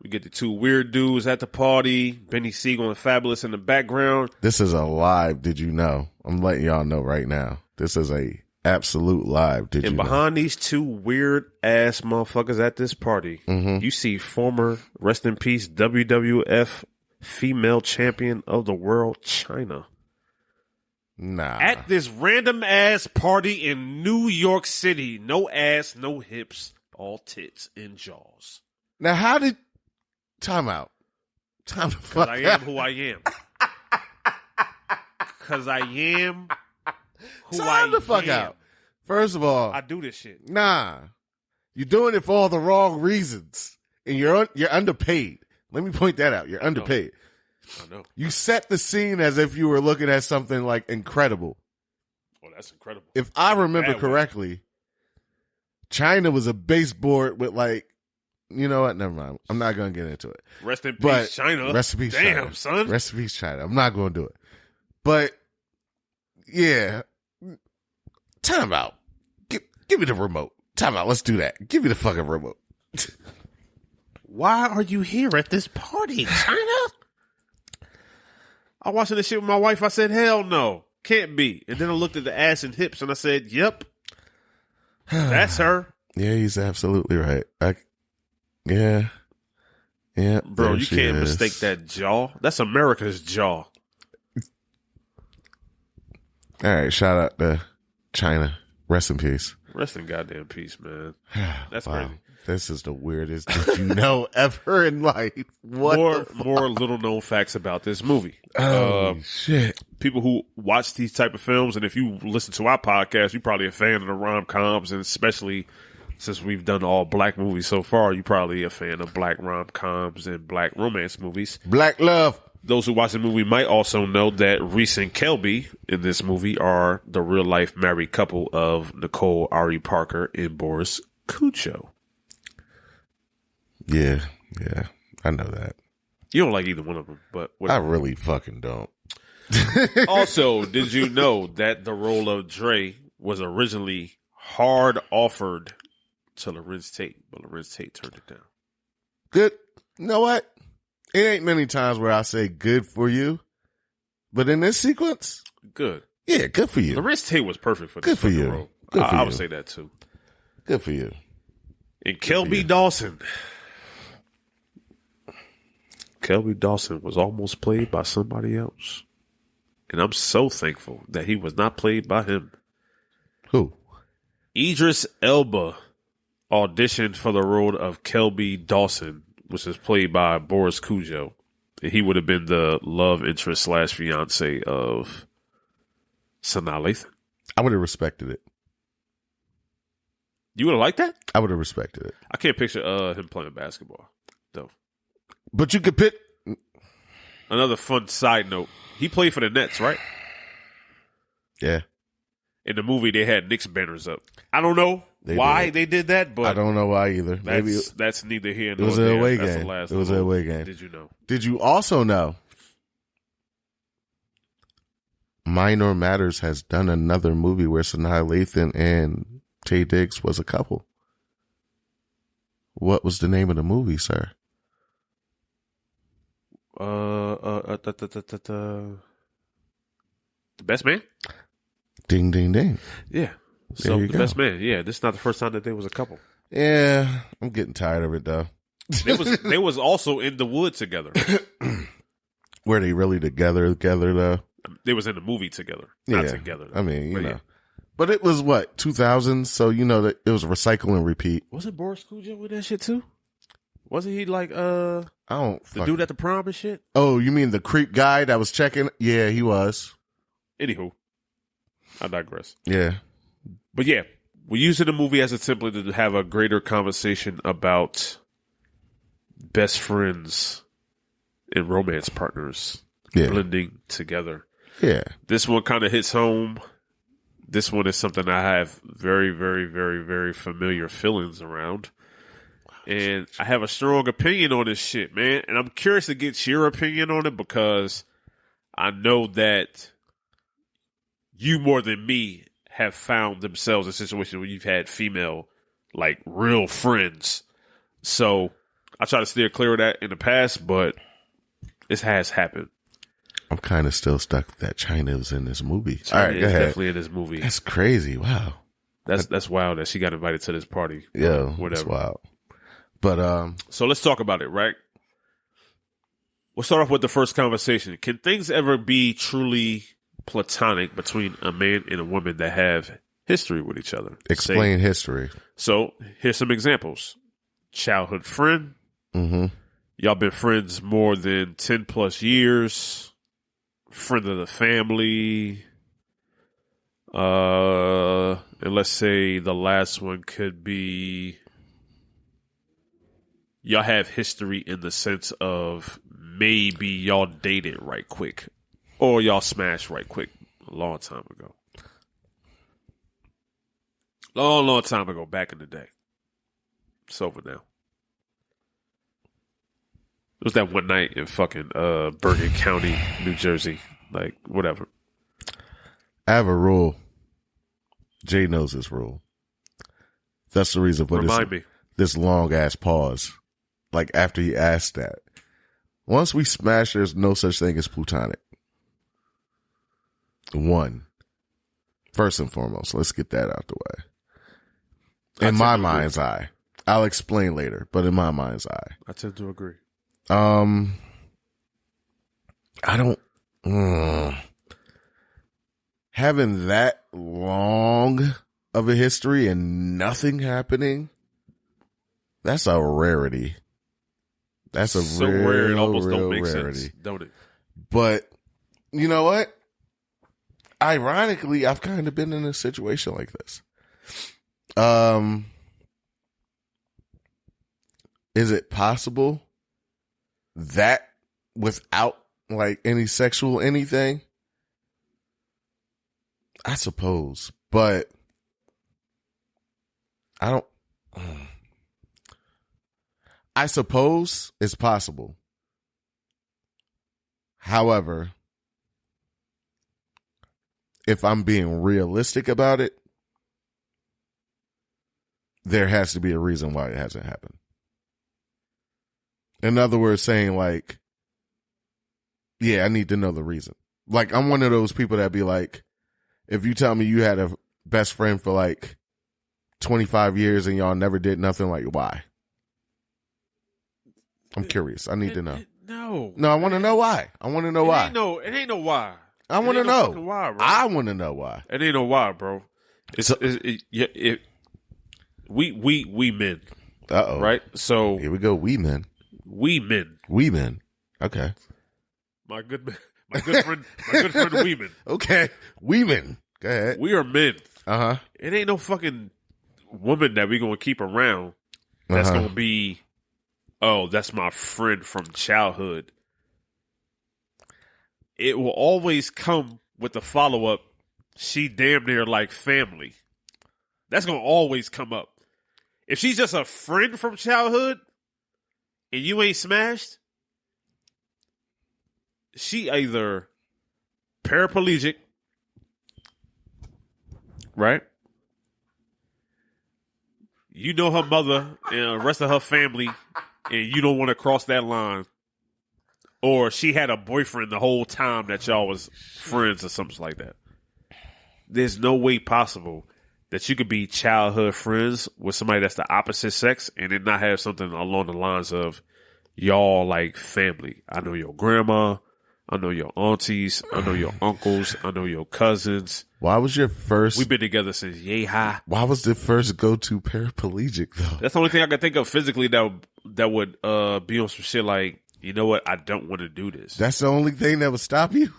We get the two weird dudes at the party, Benny Siegel and Fabulous in the background. This is a live did you know? I'm letting y'all know right now. This is a absolute live did you know? And behind these two weird ass motherfuckers at this party, you see former, rest in peace, WWF female champion of the world, Chyna. Nah. At this random ass party in New York City. No ass, no hips, all tits and jaws. Now, how did... Time out. Time to fuck I am who I am. Because I am who I am. Time to fuck out. First of all... I do this shit. Nah. You're doing it for all the wrong reasons. And you're underpaid. Let me point that out. You're underpaid. I know. You set the scene as if you were looking at something like incredible. Well, that's incredible. If I remember correctly, Chyna was a baseboard with like, you know what? Never mind. I'm not going to get into it. Rest in peace, Chyna. Rest in peace, Damn, Chyna. son. Rest in peace, Chyna. I'm not going to do it. But, yeah. Time out. Give me the remote. Time out. Let's do that. Give me the fucking remote. Why are you here at this party, Chyna? I was watching this shit with my wife. I said, hell no. Can't be. And then I looked at the ass and hips and I said, yep. That's her. Yeah, he's absolutely right. Yeah. Yeah, Bro, you can't mistake that jaw. That's America's jaw. All right, shout out to China. Rest in peace. Rest in goddamn peace, man. That's Wow. crazy. This is the weirdest did you know ever in life. What More little known facts about this movie. Shit. People who watch these type of films, and if you listen to our podcast, you're probably a fan of the rom-coms, and especially since we've done all black movies so far, you're probably a fan of black rom-coms and black romance movies. Black love. Those who watch the movie might also know that Reese and Kelby in this movie are the real-life married couple of Nicole Ari Parker and Boris Cujo. Yeah, I know that. You don't like either one of them, but I really fucking don't. Also, did you know that the role of Dre was originally hard offered to Lorenz Tate, but Lorenz Tate turned it down? Good. You know what? It ain't many times where I say good for you, but in this sequence, Good. yeah, good for you. Lorenz Tate was perfect for this Good for you. role. Good for I you. would say that too. Good for you. And Kelby Dawson. Kelby Dawson was almost played by somebody else. And I'm so thankful that he was not played by him. Who? Idris Elba auditioned for the role of Kelby Dawson, which is played by Boris Cujo. And he would have been the love interest / fiance of Sanaa Lathan. I would have respected it. You would have liked that? I would have respected it. I can't picture him playing basketball, though. But you could pick. Another fun side note. He played for the Nets, right? Yeah. In the movie, they had Knicks banners up. I don't know why they did that, but I don't know why either. Maybe that's neither here it nor was there. an away That's game. the last It was an away game. Did you know? Did you also know Minor Matters has done another movie where Sanaa Lathan and Taye Diggs was a couple? What was the name of the movie, sir? The Best Man? Ding, ding, ding. Yeah. So you the go. Best Man. Yeah, this is not the first time that there was a couple. Yeah, I'm getting tired of it though. They was also in the wood together. Were they really together though? They was in the movie together. Not Yeah. together. I mean, you But know. yeah. But it was what, 2000? So, you know, that it was recycle and repeat. Wasn't Boris Cujo with that shit too? Wasn't he like I don't the dude at the prom and shit? Oh, you mean the creep guy that was checking? Yeah, he was. Anywho, I digress. Yeah. But yeah, we're using the movie as a template to have a greater conversation about best friends and romance partners Yeah. blending together. Yeah. This one kind of hits home. This one is something I have very, very, very, very familiar feelings around. And I have a strong opinion on this shit, man. And I'm curious to get your opinion on it because I know that you more than me have found themselves in a situation where you've had female, like, real friends. So I try to steer clear of that in the past, but this has happened. I'm kind of still stuck that China was in this movie. China All right, go is ahead. definitely in this movie. That's crazy. Wow. That's wild that she got invited to this party. Yeah. Whatever. That's wild. But, So let's talk about it, right? We'll start off with the first conversation. Can things ever be truly platonic between a man and a woman that have history with each other? explain history. So here's some examples. Childhood friend. Mm-hmm. Y'all been friends more than 10 plus years. Friend of the family. And let's say the last one could be y'all have history in the sense of maybe y'all dated right quick or y'all smashed right quick a long time ago. Long time ago, back in the day. It's over now. It was that one night in fucking Bergen County, New Jersey. Like, whatever. I have a rule. Jay knows this rule. That's the reason for Remind me. this long ass pause. Like after he asked that. Once we smash, there's no such thing as plutonic. One. First and foremost, let's get that out the way. In my mind's eye. I'll explain later, but in my mind's eye. I tend to agree. I don't having that long of a history and nothing happening. That's a rarity. That's a So real, rare it almost real don't make rarity. sense, don't it? But you know what? Ironically, I've kind of been in a situation like this. Is it possible that without like any sexual anything? I suppose, but I don't. I suppose it's possible. However, if I'm being realistic about it, there has to be a reason why it hasn't happened. In other words, saying like, yeah, I need to know the reason. Like, I'm one of those people that be like, if you tell me you had a best friend for like 25 years and y'all never did nothing, like, why? I'm curious. I need to know. No, I want to know why. I want to know why. It ain't no why. I want to know. Why, bro. I want to know why. It ain't no why, bro. We men. Uh-oh. Right? So Here we go. We men. we men. We men. Okay. My good friend Weeman. Okay. We men. Go ahead. We are men. Uh-huh. It ain't no fucking woman that we gonna keep around that's gonna be, oh, that's my friend from childhood. It will always come with the follow-up, she damn near like family. That's gonna always come up. If she's just a friend from childhood and you ain't smashed, she either paraplegic, right? You know her mother and the rest of her family, and you don't want to cross that line. Or she had a boyfriend the whole time that y'all was friends or something like that. There's no way possible that you could be childhood friends with somebody that's the opposite sex and then not have something along the lines of y'all like family. I know your grandma. I know your aunties. I know your uncles. I know your cousins. Why was your first... We've been together since yay high. Why was the first go-to paraplegic, though? That's the only thing I can think of physically that would be on some shit like, you know what? I don't want to do this. That's the only thing that would stop you?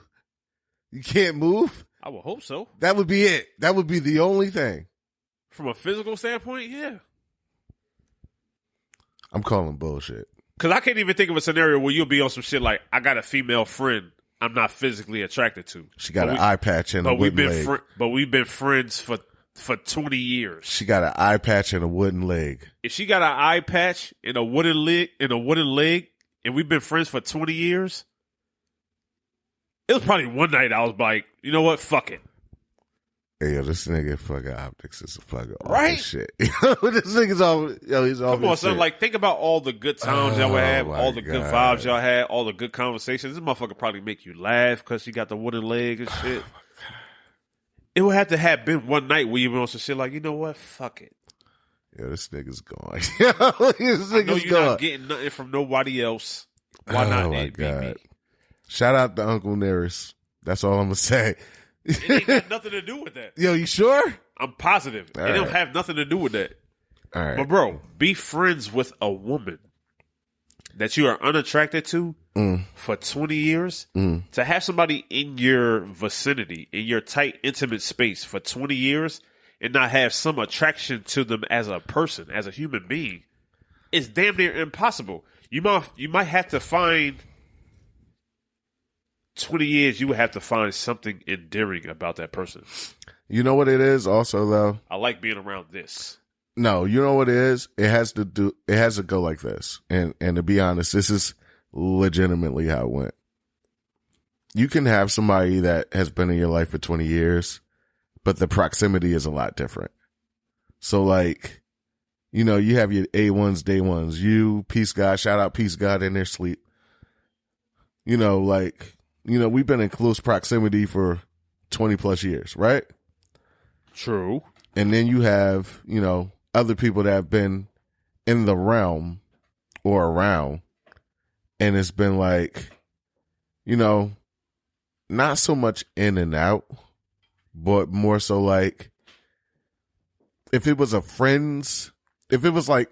You can't move? I would hope so. That would be it. That would be the only thing. From a physical standpoint, yeah. I'm calling bullshit. Because I can't even think of a scenario where you'll be on some shit like, I got a female friend I'm not physically attracted to. She got an eye patch and a wooden leg. But we've been friends for 20 years. She got an eye patch and a wooden leg. If she got an eye patch and a wooden leg, and we've been friends for 20 years, it was probably one night I was like, you know what? Fuck it. Hey, yo, this nigga fucking optics is a fucking right? awful shit. This nigga's all, yo, he's all. Come on, son. Like, think about all the good times y'all would have, all the good vibes y'all had, all the good conversations. This motherfucker probably make you laugh because she got the wooden leg and shit. It would have to have been one night where you went on some shit like, you know what? Fuck it. Yo, this nigga's gone. This nigga's I know you're not getting nothing from nobody else. Why not? Oh my God. Shout out to Uncle Nearest. That's all I'm gonna say. It ain't got nothing to do with that. Yo, you sure? I'm positive. All it don't right. have nothing to do with that. All right. But bro, be friends with a woman that you are unattracted to for 20 years. To have somebody in your vicinity, in your tight, intimate space for 20 years and not have some attraction to them as a person, as a human being, is damn near impossible. You might have to find 20 years, you would have to find something endearing about that person. You know what it is also, though? I like being around this. No, you know what it is? It has to go like this. And to be honest, this is legitimately how it went. You can have somebody that has been in your life for 20 years, but the proximity is a lot different. So like, you know, you have your A1s, day ones, you, Peace God, shout out Peace God in their sleep. You know, like, you know, we've been in close proximity for 20 plus years, right? True. And then you have, you know, other people that have been in the realm or around And it's been like, you know, not so much in and out, but more so like, if it was like,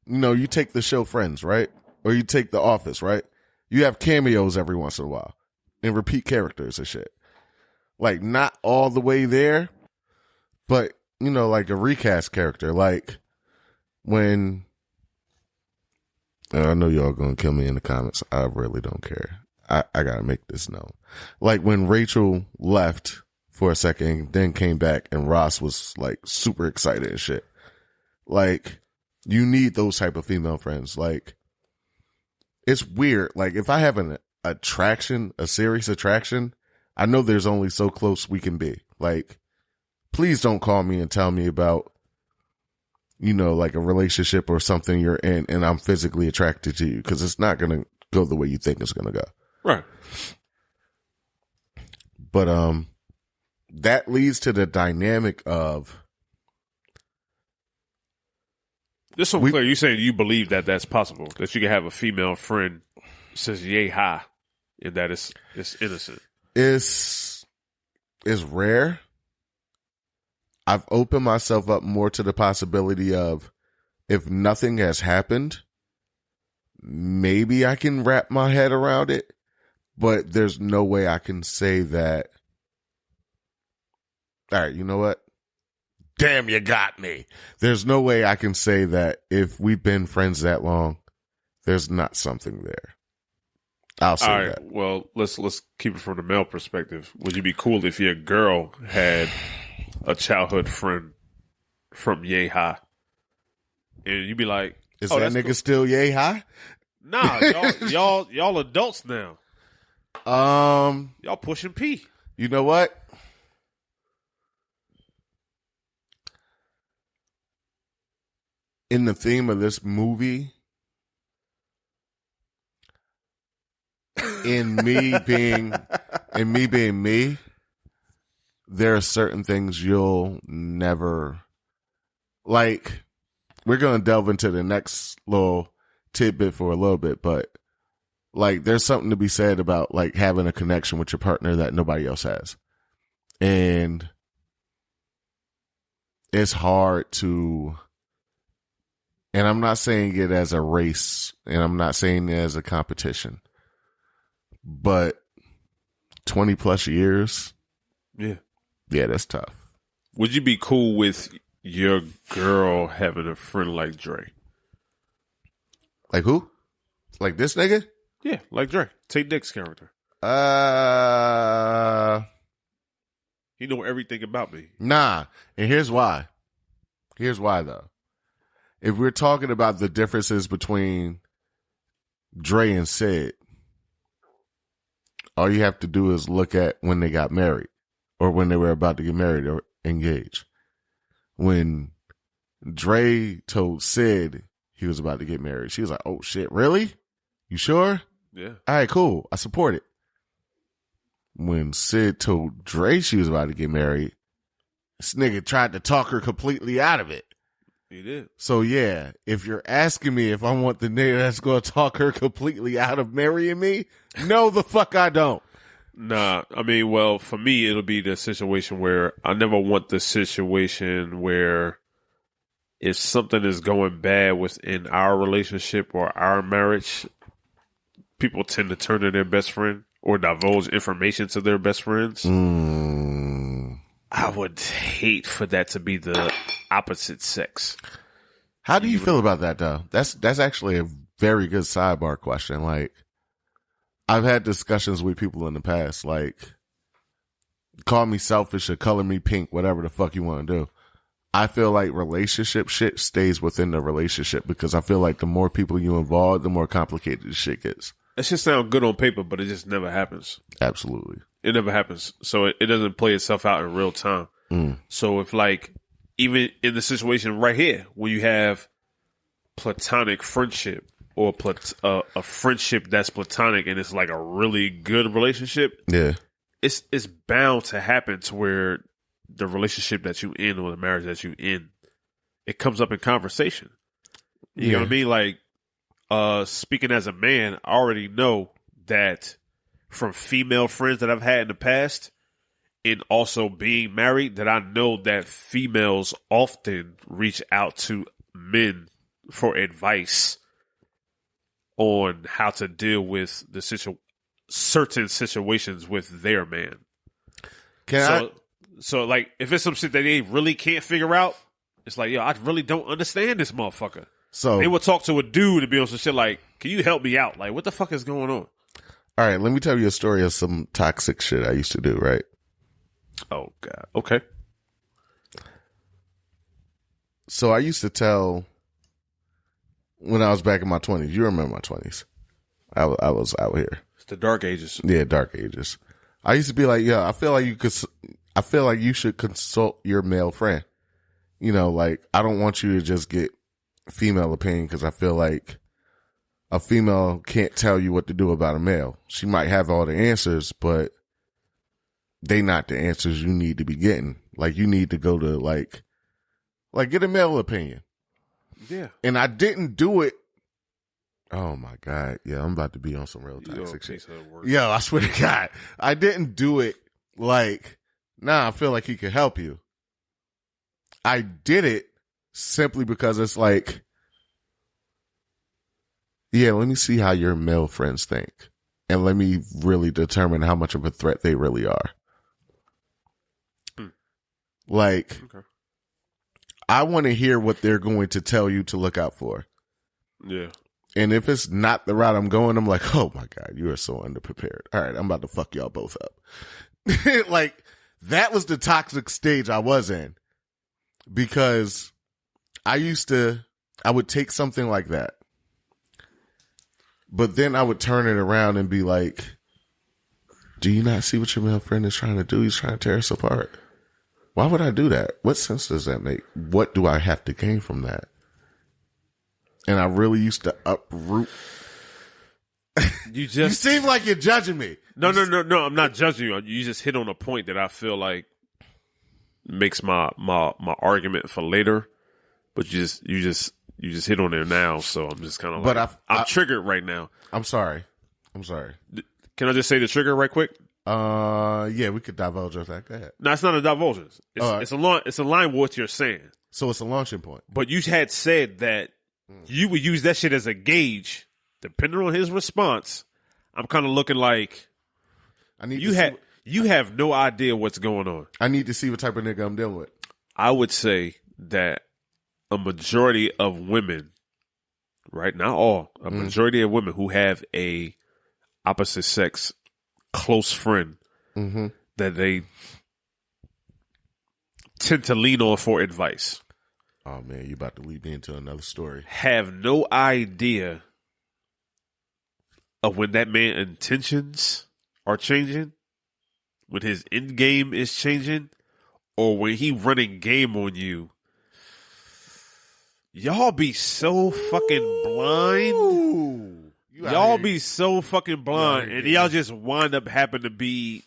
you know, you take the show Friends, right? Or you take The Office, right? You have cameos every once in a while and repeat characters and shit. Like, not all the way there, but, you know, like a recast character. Like, when, I know y'all gonna kill me in the comments. I really don't care. I gotta make this known. Like, when Rachel left for a second, then came back, and Ross was, like, super excited and shit. Like, you need those type of female friends. Like, it's weird. Like, if I have an attraction, a serious attraction, I know there's only so close we can be. Like, please don't call me and tell me about, you know, like a relationship or something you're in and I'm physically attracted to you, because it's not going to go the way you think it's going to go. Right. But that leads to the dynamic of, just so clear, you saying you believe that that's possible, that you can have a female friend says yay hi, and that it's innocent. It's rare. I've opened myself up more to the possibility of, if nothing has happened, maybe I can wrap my head around it, but there's no way I can say that. All right, you know what? Damn, you got me. There's no way I can say that if we've been friends that long, there's not something there. I'll say that. Well, let's keep it from the male perspective. Would you be cool if your girl had a childhood friend from Yay High, and you'd be like, "Is that nigga still Yay High?" Nah, y'all adults now. Y'all pushing P. You know what? In the theme of this movie, in me being me, there are certain things you'll never, like, we're going to delve into the next little tidbit for a little bit, but like, there's something to be said about like having a connection with your partner that nobody else has. And it's hard to, and I'm not saying it as a race, and I'm not saying it as a competition, but 20 plus years. Yeah. Yeah, that's tough. Would you be cool with your girl having a friend like Dre? Like who? Like this nigga? Yeah, like Dre. Tate Dick's character. He know everything about me. Nah. And here's why. Here's why, though. If we're talking about the differences between Dre and Sid, all you have to do is look at when they got married or when they were about to get married or engaged. When Dre told Sid he was about to get married, she was like, oh, shit, really? You sure? Yeah. All right, cool. I support it. When Sid told Dre she was about to get married, this nigga tried to talk her completely out of it. He did. So, yeah, if you're asking me if I want the nigga that's going to talk her completely out of marrying me, no, the fuck I don't. Nah, I mean, well, for me, it'll be the situation where I never want the situation where if something is going bad within our relationship or our marriage, people tend to turn to their best friend or divulge information to their best friends. I would hate for that to be the opposite sex. How do you feel about that, though? That's actually a very good sidebar question. Like, I've had discussions with people in the past, like, call me selfish or color me pink, whatever the fuck you want to do. I feel like relationship shit stays within the relationship because I feel like the more people you involve, the more complicated the shit gets. That shit sounds good on paper, but it just never happens. Absolutely. It never happens. So it doesn't play itself out in real time. So if, like, even in the situation right here, where you have platonic friendship or a friendship that's platonic and it's like a really good relationship, yeah, it's bound to happen to where the relationship that you in or the marriage that you in, it comes up in conversation. You know what I mean? Like, speaking as a man, I already know that from female friends that I've had in the past, and also being married, that I know that females often reach out to men for advice on how to deal with the certain situations with their man. So like, if it's some shit that they really can't figure out, it's like, yo, I really don't understand this motherfucker. So they would talk to a dude and be on some shit like, can you help me out? Like, what the fuck is going on? All right, let me tell you a story of some toxic shit I used to do, right? Oh, God. Okay. So I used to tell, when I was back in my 20s, you remember my 20s. I was out here. It's the dark ages. Yeah, dark ages. I used to be like, I feel like you should consult your male friend. You know, like, I don't want you to just get female opinion, because I feel like a female can't tell you what to do about a male. She might have all the answers, but they not the answers you need to be getting. Like, you need to go to like get a male opinion. Yeah. And I didn't do it. Oh my God. Yeah, I'm about to be on some real toxic shit. Yo, I swear to God. I didn't do it like, I feel like he could help you. I did it simply because it's like, yeah, let me see how your male friends think. And let me really determine how much of a threat they really are. Like, okay. I want to hear what they're going to tell you to look out for. Yeah. And if it's not the route I'm going, I'm like, oh my God, you are so underprepared. All right, I'm about to fuck y'all both up. Like, that was the toxic stage I was in. Because I would take something like that. But then I would turn it around and be like, do you not see what your male friend is trying to do? He's trying to tear us apart. Why would I do that? What sense does that make? What do I have to gain from that? And I really used to uproot. You seem like you're judging me. No, I'm not judging you. You just hit on a point that I feel like makes my argument for later. But you just hit on there now, so I'm just kind of like, I'm triggered right now. I'm sorry. Can I just say the trigger right quick? Yeah, we could divulge on that. Go ahead. No, it's not a divulgence. It's a line with what you're saying. So it's a launching point. But you had said that you would use that shit as a gauge, depending on his response. I'm kind of looking like you have no idea what's going on. I need to see what type of nigga I'm dealing with. I would say that a majority of women, right? Not all, a majority of women who have a opposite sex close friend that they tend to lean on for advice. Oh man, you about to lead me into another story. Have no idea of when that man's intentions are changing, when his end game is changing, or when he running game on you. Y'all be so fucking blind. Y'all be so fucking blind, and y'all just wind up having to be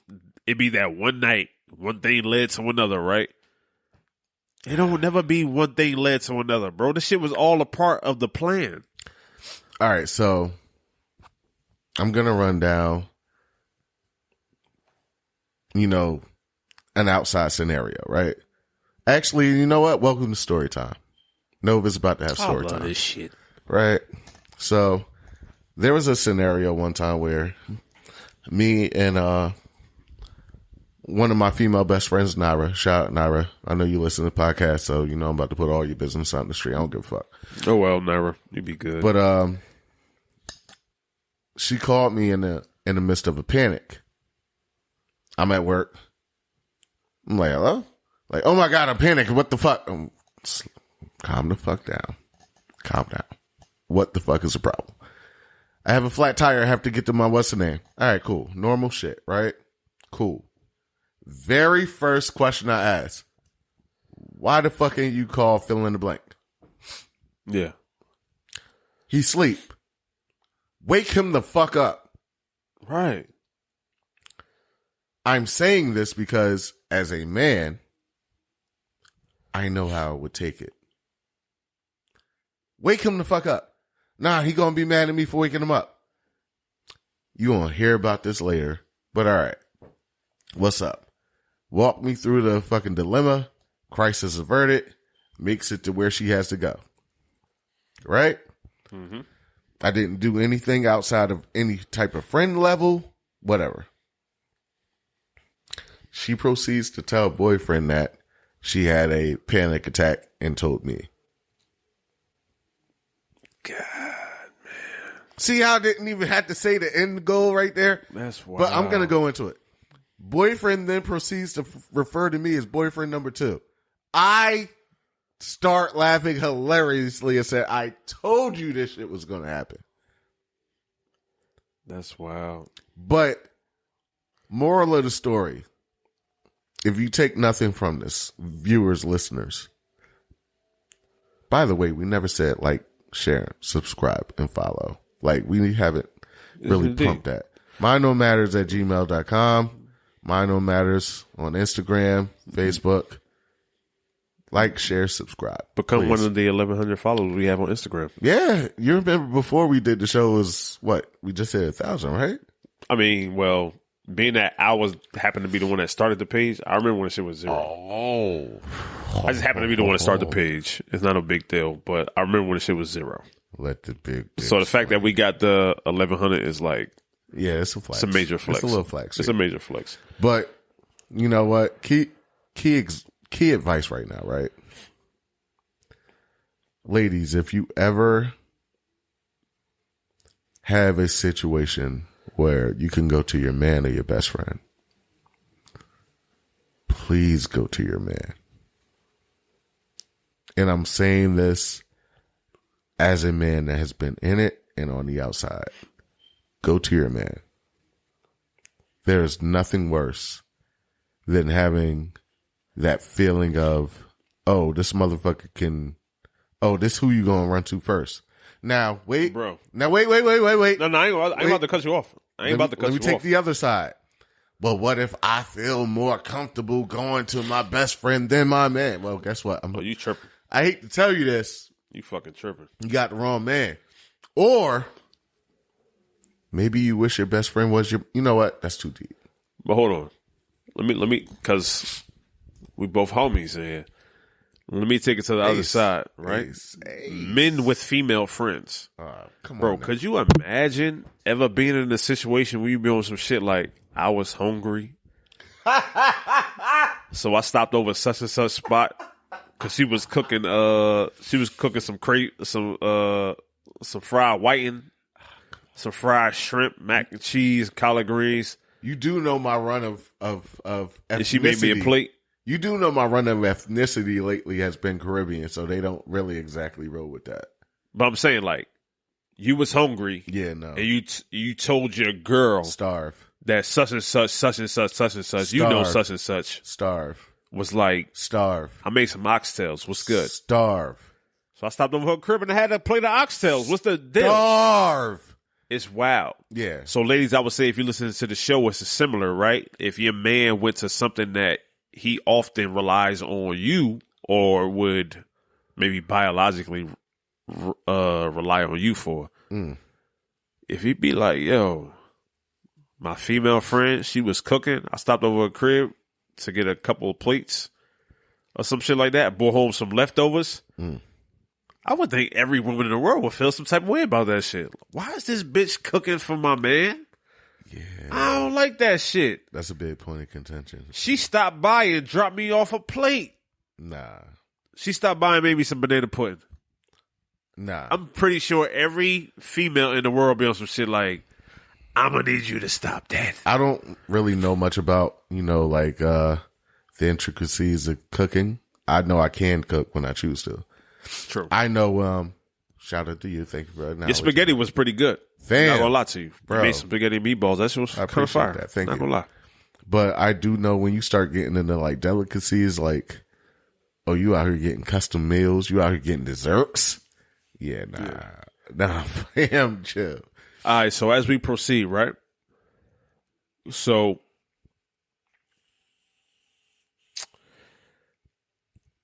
that one night. One thing led to another, right? It don't never be one thing led to another, bro. This shit was all a part of the plan. All right, so I'm going to run down, an outside scenario, right? Actually, you know what? Welcome to story time. Nova's about to have story time. I love this shit. Right? So there was a scenario one time where me and one of my female best friends, Naira, shout out Naira. I know you listen to the podcast, so I'm about to put all your business on the street. I don't give a fuck. Oh well, Naira, you be good. But she called me in the midst of a panic. I'm at work. I'm like, hello? Like, oh my God, I'm panicking. What the fuck? Calm the fuck down. Calm down. What the fuck is the problem? I have a flat tire. I have to get to my what's the name. All right, cool. Normal shit, right? Cool. Very first question I asked, why the fuck ain't you call fill in the blank? Yeah. He sleep. Wake him the fuck up. Right. I'm saying this because as a man, I know how I would take it. Wake him the fuck up. Nah, he gonna be mad at me for waking him up. You gonna hear about this later. But all right. What's up? Walk me through the fucking dilemma. Crisis averted. Makes it to where she has to go. Right? Mm-hmm. I didn't do anything outside of any type of friend level. Whatever. She proceeds to tell boyfriend that she had a panic attack and told me. God, man. See how I didn't even have to say the end goal right there? That's wild. But I'm going to go into it. Boyfriend then proceeds to refer to me as boyfriend number 2. I start laughing hilariously and said, I told you this shit was going to happen. That's wild. But moral of the story, if you take nothing from this, viewers, listeners, by the way, we never said like, share, subscribe, and follow. Like, we haven't really pumped that. MindNoMatters@gmail.com. Mind No Matters on Instagram, Facebook. Like, share, subscribe. Become please. one of the 1,100 followers we have on Instagram. Yeah. You remember before we did the show was what? We just said 1,000, right? I mean, well, being that I happened to be the one that started the page, I remember when the shit was 0. Oh. I just happened to be the one that started the page. It's not a big deal, but I remember when the shit was 0. Let the big. So the fact that we got the 1,100 is like, yeah, it's a flex. It's a major flex. It's a little flex. It's a major flex. But you know what? Key advice right now, right? Ladies, if you ever have a situation where you can go to your man or your best friend, please go to your man. And I'm saying this as a man that has been in it and on the outside. Go to your man. There's nothing worse than having that feeling of, oh, this motherfucker can, oh, this who you gonna run to first. Now, wait. Bro. Now, wait. No, I ain't about to cut you off. Let me take the other side. Well, what if I feel more comfortable going to my best friend than my man? Well, guess what? You tripping. I hate to tell you this. You fucking tripping. You got the wrong man. Or maybe you wish your best friend was your, you know what? That's too deep. But hold on. Let me, because we both homies in here. Let me take it to the other side, right? Ace. Men with female friends. Come Bro, on. could you imagine ever being in a situation where you be on some shit like, I was hungry, so I stopped over such and such spot because she was cooking some fried whiting, some fried shrimp, mac and cheese, collard greens. You do know my run of ethnicity. And she made me a plate. You do know my run of ethnicity lately has been Caribbean, so they don't really exactly roll with that. But I'm saying, like, you was hungry. Yeah, no. And you told your girl Starve. that such and such, such and such, such and such, you know such and such. Starve. Was like, Starve. I made some oxtails. What's good? Starve. So I stopped over her crib and I had a plate of oxtails. What's the deal? Starve. It's wild. Yeah. So, ladies, I would say if you listen to the show, it's similar, right? If your man went to something that he often relies on you or would maybe biologically rely on you for, if he'd be like, yo, my female friend, she was cooking. I stopped over her crib to get a couple of plates or some shit like that, brought home some leftovers. I would think every woman in the world would feel some type of way about that shit. Why is this bitch cooking for my man? Yeah. I don't like that shit. That's a big point of contention. She stopped by and dropped me off a plate. Nah. She stopped by and made me some banana pudding. Nah. I'm pretty sure every female in the world be on some shit like, I'm going to need you to stop that. I don't really know much about, like the intricacies of cooking. I know I can cook when I choose to. True. I know, shout out to you. Thank you for that. Your spaghetti was pretty good. Fam, not gonna lie to you. bro. You made some spaghetti and meatballs. That shit was kind of fire. That. Thank not you. Gonna lie. But I do know when you start getting into like delicacies, like, oh, you out here getting custom meals, you out here getting desserts. Yeah, nah, fam, chill. All right, so as we proceed, right? So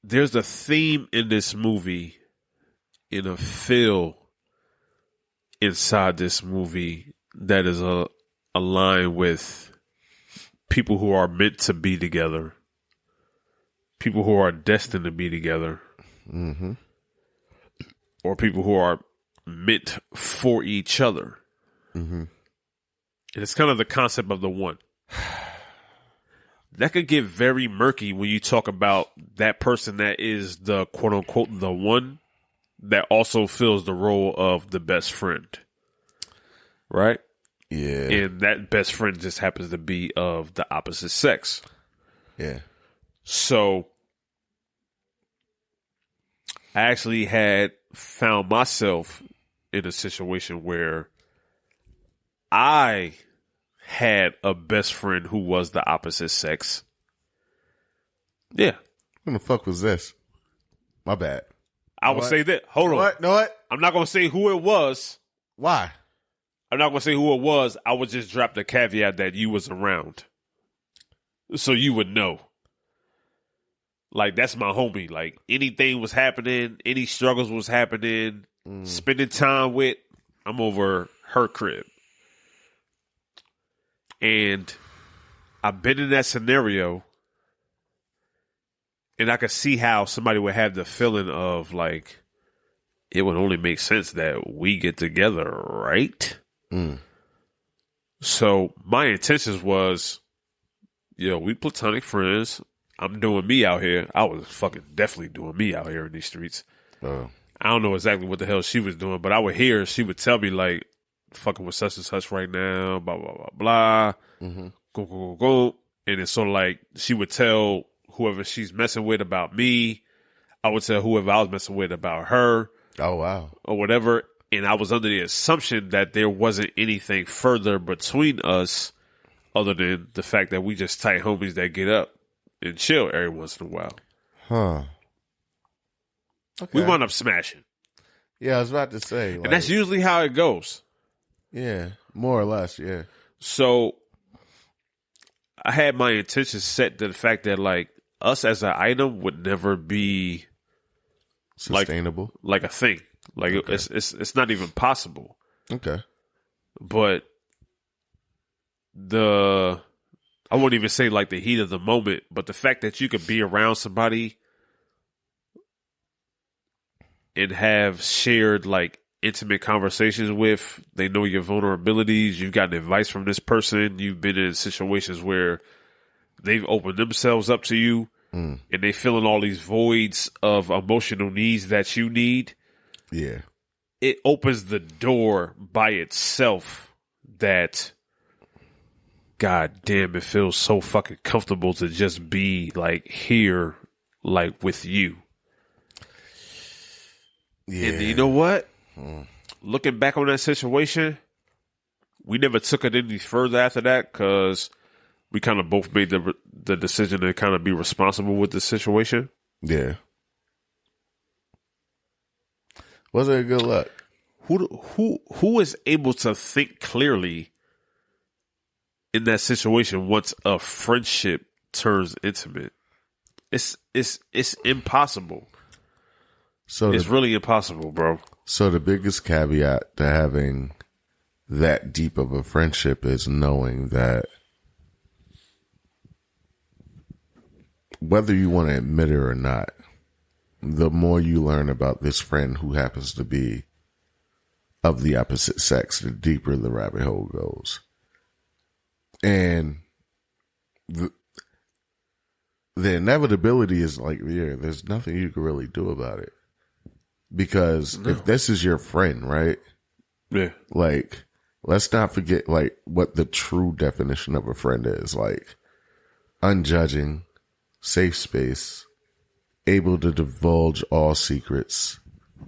there's a theme in this movie, in a feel inside this movie that is aligned with people who are meant to be together, people who are destined to be together, or people who are meant for each other. And it's kind of the concept of the one. That could get very murky when you talk about that person that is the quote unquote the one that also fills the role of the best friend. Right? Yeah. And that best friend just happens to be of the opposite sex. Yeah. So I actually had found myself in a situation where I had a best friend who was the opposite sex. Yeah. Who the fuck was this? My bad. I would say that. Hold on. What? Know what? I'm not going to say who it was. Why? I'm not going to say who it was. I would just drop the caveat that you was around. So you would know. Like, that's my homie. Like, anything was happening, any struggles was happening, spending time with, I'm over her crib. And I've been in that scenario, and I could see how somebody would have the feeling of, like, it would only make sense that we get together, right? So my intentions was, we platonic friends. I'm doing me out here. I was fucking definitely doing me out here in these streets. I don't know exactly what the hell she was doing, but I would hear, she would tell me, like, fucking with such and such right now, blah, blah, blah, blah. Go, go, go, go. And it's sort of like she would tell whoever she's messing with about me. I would tell whoever I was messing with about her. Oh, wow. Or whatever. And I was under the assumption that there wasn't anything further between us other than the fact that we just tight homies that get up and chill every once in a while. Huh. Okay. We wound up smashing. Yeah, I was about to say. And that's usually how it goes. Yeah, more or less, yeah. So I had my intentions set to the fact that, like, us as an item would never be sustainable, like a thing. Like, okay. It's not even possible. Okay. But I wouldn't even say like the heat of the moment, but the fact that you could be around somebody and have shared like intimate conversations with, they know your vulnerabilities, you've gotten advice from this person, you've been in situations where they've opened themselves up to you, and they fill in all these voids of emotional needs that you need. Yeah. It opens the door by itself that, God damn, it feels so fucking comfortable to just be like here, like with you. Yeah. And you know what? Looking back on that situation, we never took it any further after that because we kind of both made the decision to kind of be responsible with the situation. Yeah. Was it a good luck? Who is able to think clearly in that situation once a friendship turns intimate? It's impossible. So it's really impossible, bro. So the biggest caveat to having that deep of a friendship is knowing that whether you want to admit it or not, the more you learn about this friend who happens to be of the opposite sex, the deeper the rabbit hole goes. And the inevitability is like, yeah, there's nothing you can really do about it. Because if this is your friend, right? Yeah. Like, let's not forget, like, what the true definition of a friend is. Like, unjudging, safe space, able to divulge all secrets,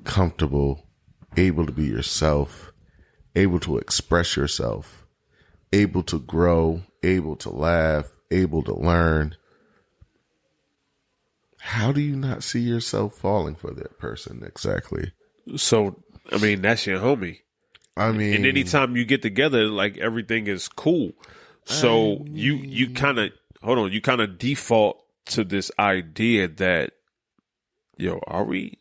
comfortable, able to be yourself, able to express yourself, able to grow, able to laugh, able to learn. How do you not see yourself falling for that person exactly? So, I mean, that's your homie. I mean, and anytime you get together, like everything is cool. So you kind of default to this idea that, yo, are we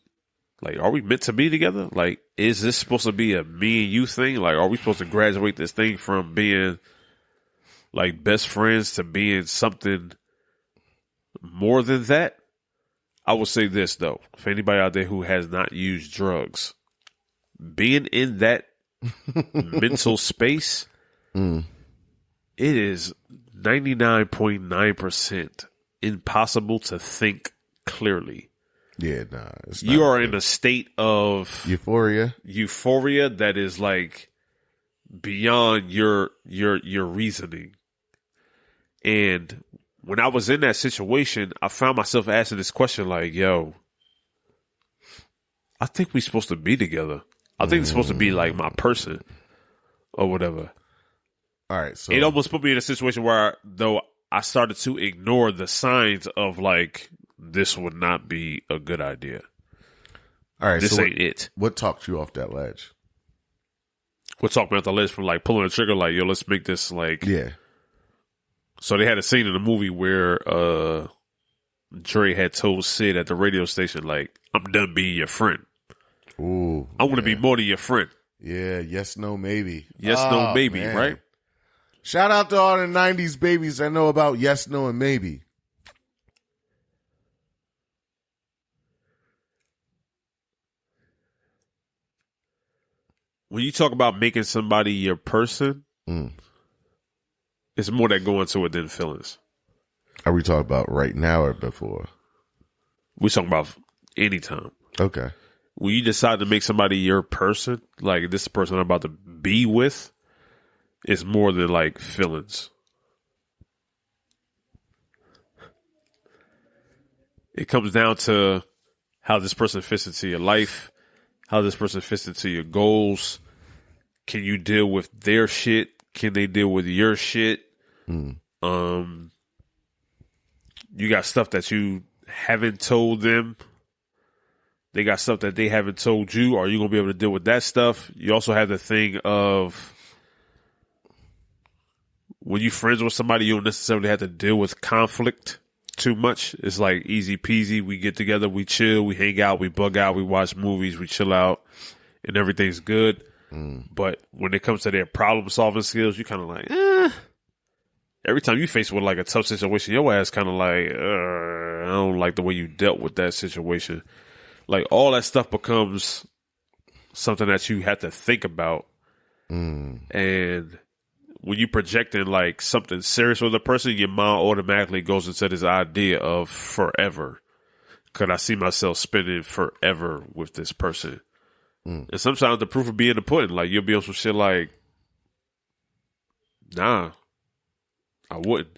Like, are we meant to be together? Like, is this supposed to be a me and you thing? Like, are we supposed to graduate this thing from being like best friends to being something more than that? I will say this though, for anybody out there who has not used drugs, being in that mental space, it is 99.9% impossible to think clearly. Yeah, nah. You are in a state of euphoria that is like beyond your reasoning. And when I was in that situation, I found myself asking this question like, yo, I think we're supposed to be together. I think it's supposed to be like my person or whatever. All right. So it almost put me in a situation where, though, I started to ignore the signs of like, this would not be a good idea. All right. This so ain't it. What talked you off that ledge? We're talking about the ledge from like pulling the trigger, like, yo, let's make this like. Yeah. So they had a scene in the movie where Dre had told Sid at the radio station, like, I'm done being your friend. Ooh. I want to be more than your friend. Yeah. Yes, no, maybe. Yes, no, maybe, man. right? Shout out to all the 90s babies that know about yes, no, and maybe. When you talk about making somebody your person, it's more that go into it than feelings. Are we talking about right now or before? We talking about anytime. Okay. When you decide to make somebody your person, like this person I'm about to be with, it's more than like feelings. It comes down to how this person fits into your life, how this person fits into your goals. Can you deal with their shit? Can they deal with your shit? You got stuff that you haven't told them. They got stuff that they haven't told you. Are you going to be able to deal with that stuff? You also have the thing of when you're friends with somebody, you don't necessarily have to deal with conflict too much. It's like easy peasy. We get together, we chill, we hang out, we bug out, we watch movies, we chill out, and everything's good. But when it comes to their problem solving skills, you kind of like, every time you face with like a tough situation, your ass kind of like, I don't like the way you dealt with that situation. Like all that stuff becomes something that you have to think about. And when you projecting like something serious with a person, your mind automatically goes into this idea of forever. Could I see myself spending forever with this person? And sometimes the proof will be in the pudding. Like you'll be on some shit like, nah, I wouldn't.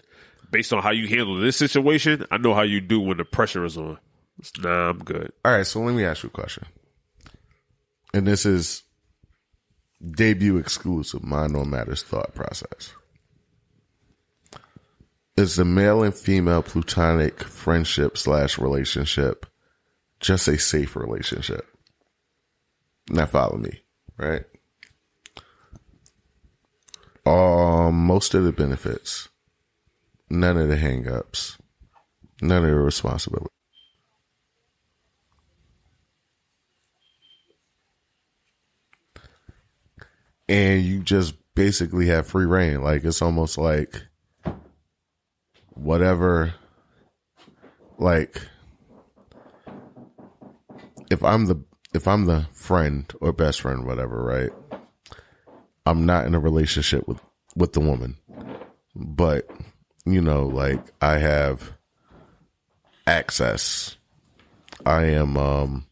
Based on how you handle this situation, I know how you do when the pressure is on. Nah, I'm good. All right, so let me ask you a question. And this is debut exclusive, Mind on Matters thought process. Is the male and female platonic friendship / relationship just a safe relationship? Now follow me, right? Most of the benefits, none of the hang-ups, none of the responsibility. And you just basically have free reign. Like it's almost like whatever, like if I'm the friend or best friend, whatever, right? I'm not in a relationship with the woman, but you know, like I have access. I am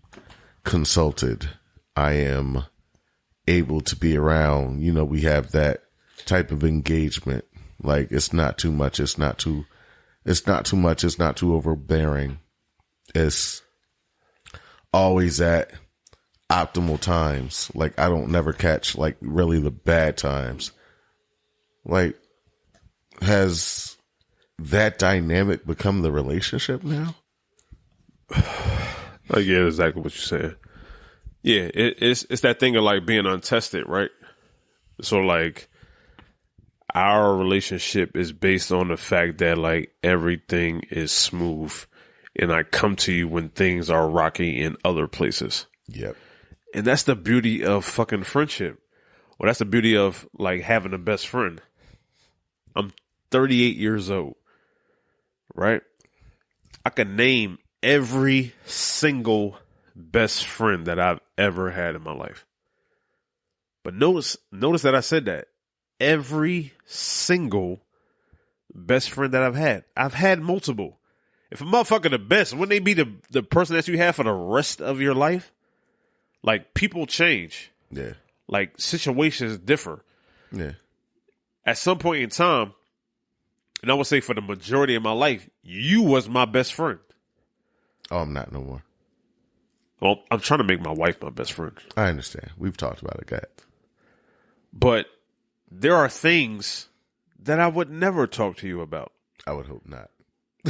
consulted. I am able to be around. You know, we have that type of engagement. Like it's not too much. It's not too much. It's not too overbearing. It's always at optimal times. Like I don't never catch like really the bad times. Like has that dynamic become the relationship now? I get exactly what you're saying. Yeah, it's that thing of like being untested, right? So like our relationship is based on the fact that like everything is smooth and I come to you when things are rocky in other places. Yep. And that's the beauty of fucking friendship. Well, that's the beauty of like having a best friend. I'm 38 years old, right? I can name every single best friend that I've ever had in my life. But notice that I said that. Every single best friend that I've had multiple. If a motherfucker the best, wouldn't they be the person that you have for the rest of your life? Like, people change. Yeah. Like, situations differ. Yeah. At some point in time, and I would say for the majority of my life, you was my best friend. Oh, I'm not no more. Well, I'm trying to make my wife my best friend. I understand. We've talked about it, guys. But there are things that I would never talk to you about. I would hope not.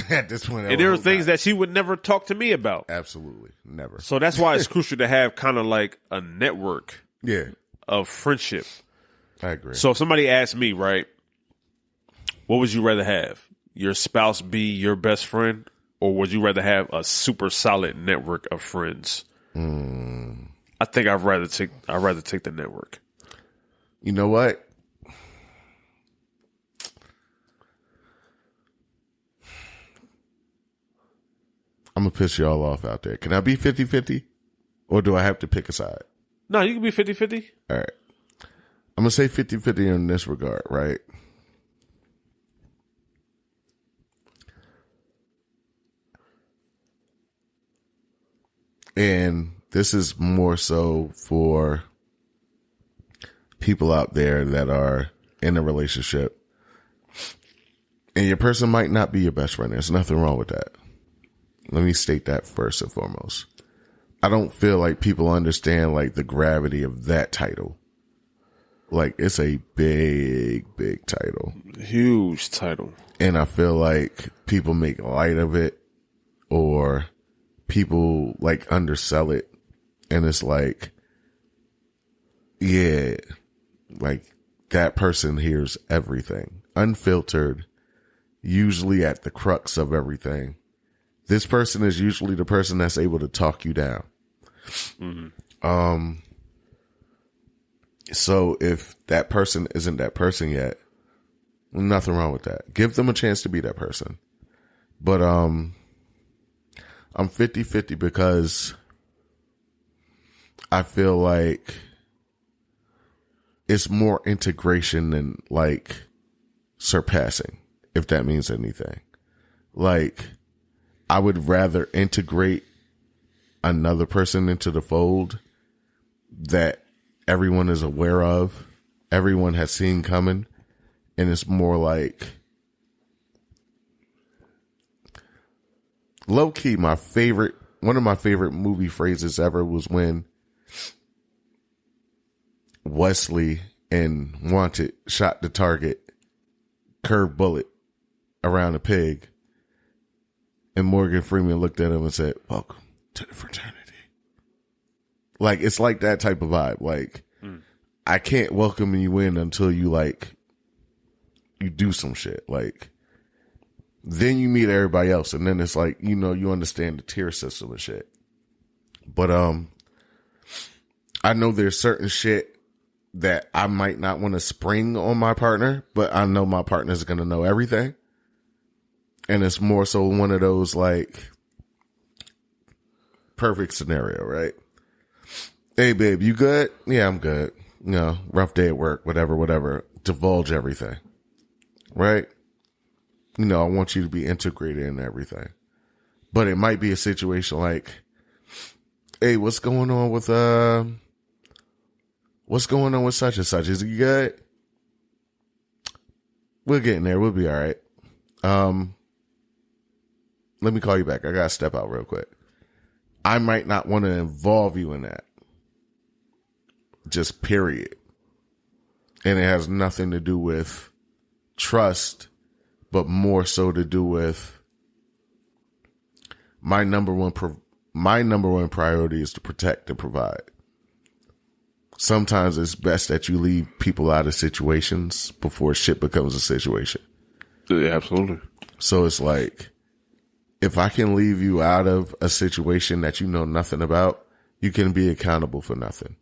At this point, And there are things that she would never talk to me about. Absolutely. Never. So that's why it's crucial to have kind of like a network of friendship. I agree. So if somebody asked me, right, what would you rather have? Your spouse be your best friend, or would you rather have a super solid network of friends? I think I'd rather take the network. You know what? I'm going to piss y'all off out there. Can I be 50-50? Or do I have to pick a side? No, you can be 50-50. All right. I'm going to say 50-50 in this regard, right? And this is more so for people out there that are in a relationship. And your person might not be your best friend. There's nothing wrong with that. Let me state that first and foremost. I don't feel like people understand like the gravity of that title. Like, it's a big, big title. Huge title. And I feel like people make light of it, or people like undersell it. And it's like, yeah, like that person hears everything. Unfiltered, usually at the crux of everything. This person is usually the person that's able to talk you down. Mm-hmm. So if that person isn't that person yet, nothing wrong with that. Give them a chance to be that person. But I'm 50-50 because I feel like it's more integration than like surpassing, if that means anything. Like, I would rather integrate another person into the fold that everyone is aware of, everyone has seen coming, and it's more like, low key, one of my favorite movie phrases ever was when Wesley in Wanted shot the target, curved bullet around a pig, and Morgan Freeman looked at him and said, "Welcome to the fraternity." Like, it's like that type of vibe. Like, I can't welcome you in until you like, you do some shit. Like, then you meet everybody else, and then it's like, you know, you understand the tier system and shit. But I know there's certain shit that I might not want to spring on my partner, but I know my partner's gonna know everything. And it's more so one of those like perfect scenario, right? Hey babe, you good? Yeah, I'm good. You know, rough day at work, whatever. Divulge everything. Right? You know, I want you to be integrated in everything. But it might be a situation like, hey, what's going on with such and such? Is he good? We're getting there. We'll be all right. Let me call you back. I gotta step out real quick. I might not want to involve you in that. Just period. And it has nothing to do with trust, but more so to do with my number one priority is to protect and provide. Sometimes it's best that you leave people out of situations before shit becomes a situation. Yeah, absolutely. So it's like, if I can leave you out of a situation that you know nothing about, you can be accountable for nothing.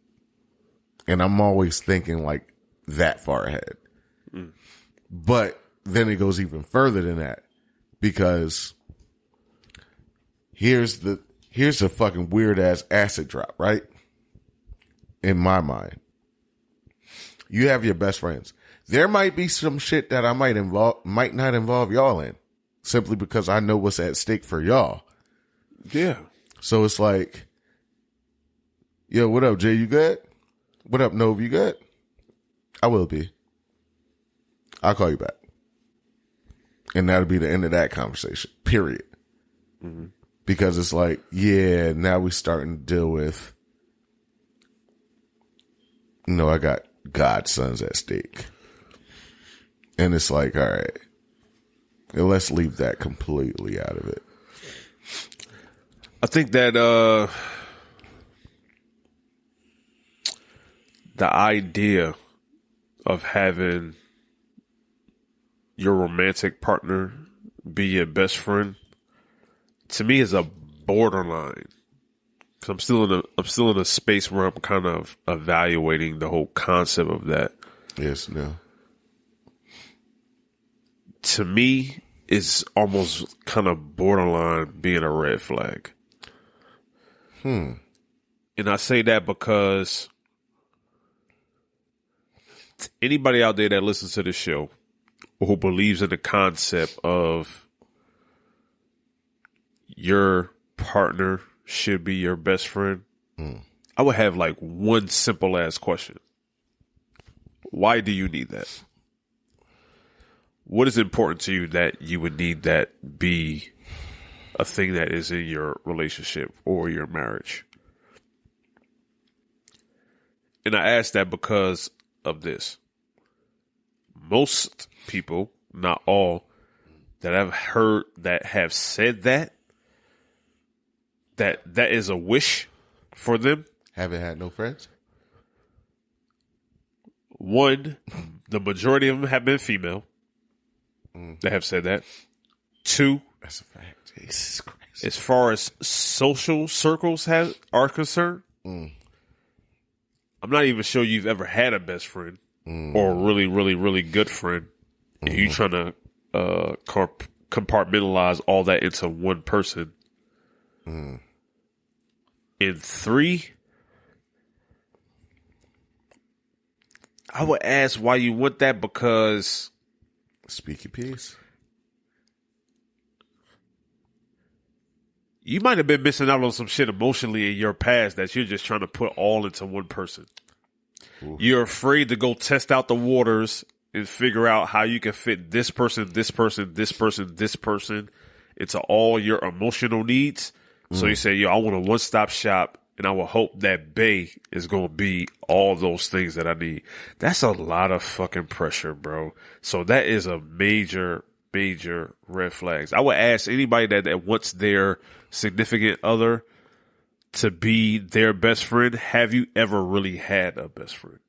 And I'm always thinking like that far ahead. But then it goes even further than that, because here's a fucking weird ass acid drop, right? In my mind, you have your best friends. There might be some shit that I might not involve y'all in, simply because I know what's at stake for y'all. Yeah. So it's like, yo, what up, Jay? You good? What up, Nove? You good? I will be. I'll call you back. And that'll be the end of that conversation, period. Mm-hmm. Because it's like, yeah, now we're starting to deal with, I got godsons at stake. And it's like, all right, let's leave that completely out of it. I think that the idea of having your romantic partner be your best friend, to me, is a borderline. Cause I'm still in a space where I'm kind of evaluating the whole concept of that. Yes, no. To me, it's almost kind of borderline being a red flag. And I say that because anybody out there that listens to this show or who believes in the concept of your partner should be your best friend, I would have like one simple ass question. Why do you need that? What is important to you that you would need that be a thing that is in your relationship or your marriage? And I ask that because of this. Most people, not all, that I've heard that have said that is a wish for them. Haven't had no friends? One, the majority of them have been female that have said that. Two, that's a fact. Jesus Christ. As far as social circles are concerned, I'm not even sure you've ever had a best friend or a really, really, really good friend. And you trying to compartmentalize all that into one person. And three, I would ask why you want that, because speak your piece. You might have been missing out on some shit emotionally in your past that you're just trying to put all into one person. Ooh. You're afraid to go test out the waters and figure out how you can fit this person, this person, this person, this person into all your emotional needs. So you say, I want a one-stop shop, and I will hope that Bae is going to be all those things that I need. That's a lot of fucking pressure, bro. So that is a major, major red flags. I would ask anybody that wants their significant other to be their best friend, have you ever really had a best friend?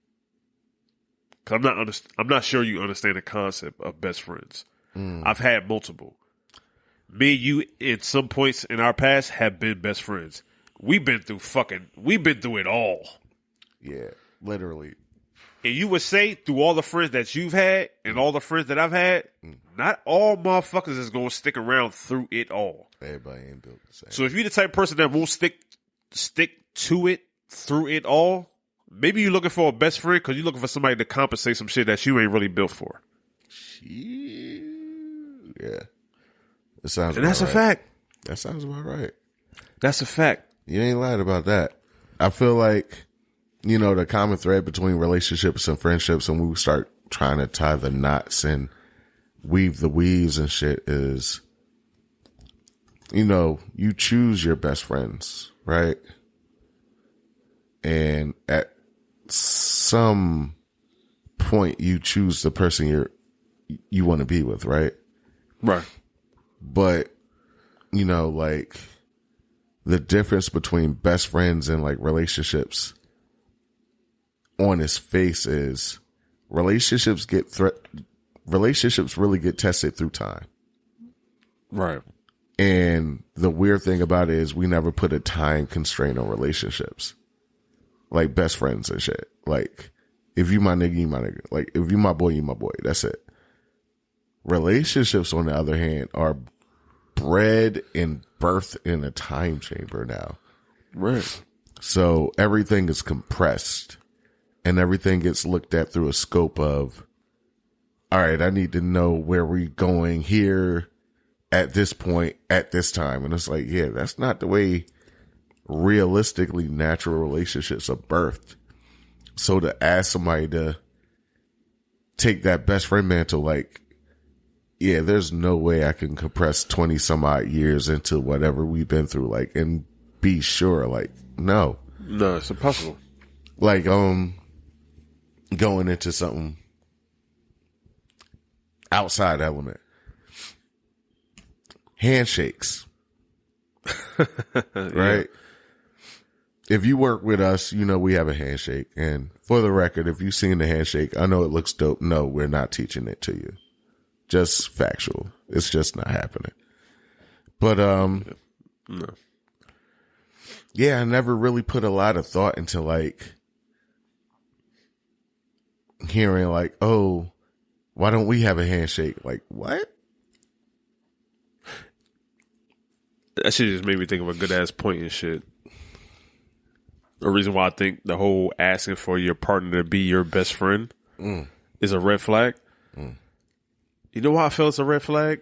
Because I'm not sure you understand the concept of best friends. I've had multiple. Me and you, at some points in our past, have been best friends. We've been through it all. Yeah, literally. And you would say, through all the friends that you've had and all the friends that I've had, not all motherfuckers is going to stick around through it all. Everybody ain't built the same. So if you're the type of person that won't stick to it through it all, maybe you're looking for a best friend because you're looking for somebody to compensate some shit that you ain't really built for. Yeah. That sounds and that's right. A fact. That sounds about right. That's a fact. You ain't lied about that. I feel like, the common thread between relationships and friendships, and we start trying to tie the knots and weave the weaves and shit, is, you choose your best friends, right? And at some point, you choose the person you want to be with, right? Right. But, like, the difference between best friends and, like, relationships on its face is relationships really get tested through time. Right. And the weird thing about it is we never put a time constraint on relationships. Like best friends and shit. Like, if you my nigga, you my nigga. Like, if you my boy, you my boy. That's it. Relationships, on the other hand, are bred and birthed in a time chamber now. Right. So everything is compressed and everything gets looked at through a scope of, all right, I need to know where we're going here at this point, at this time. And it's like, yeah, that's not the way realistically natural relationships are birthed. So to ask somebody to take that best friend mantle, like, yeah, there's no way I can compress 20 some odd years into whatever we've been through, like, and be sure, like, no. No, it's impossible. Like, going into something outside element. Handshakes. Right? If you work with us, you know we have a handshake. And for the record, if you've seen the handshake, I know it looks dope. No, we're not teaching it to you. Just factual. It's just not happening. But No. yeah, I never really put a lot of thought into like hearing like, oh, why don't we have a handshake? Like, what? That shit just made me think of a good ass point and shit. The reason why I think the whole asking for your partner to be your best friend is a red flag. You know why I feel it's a red flag?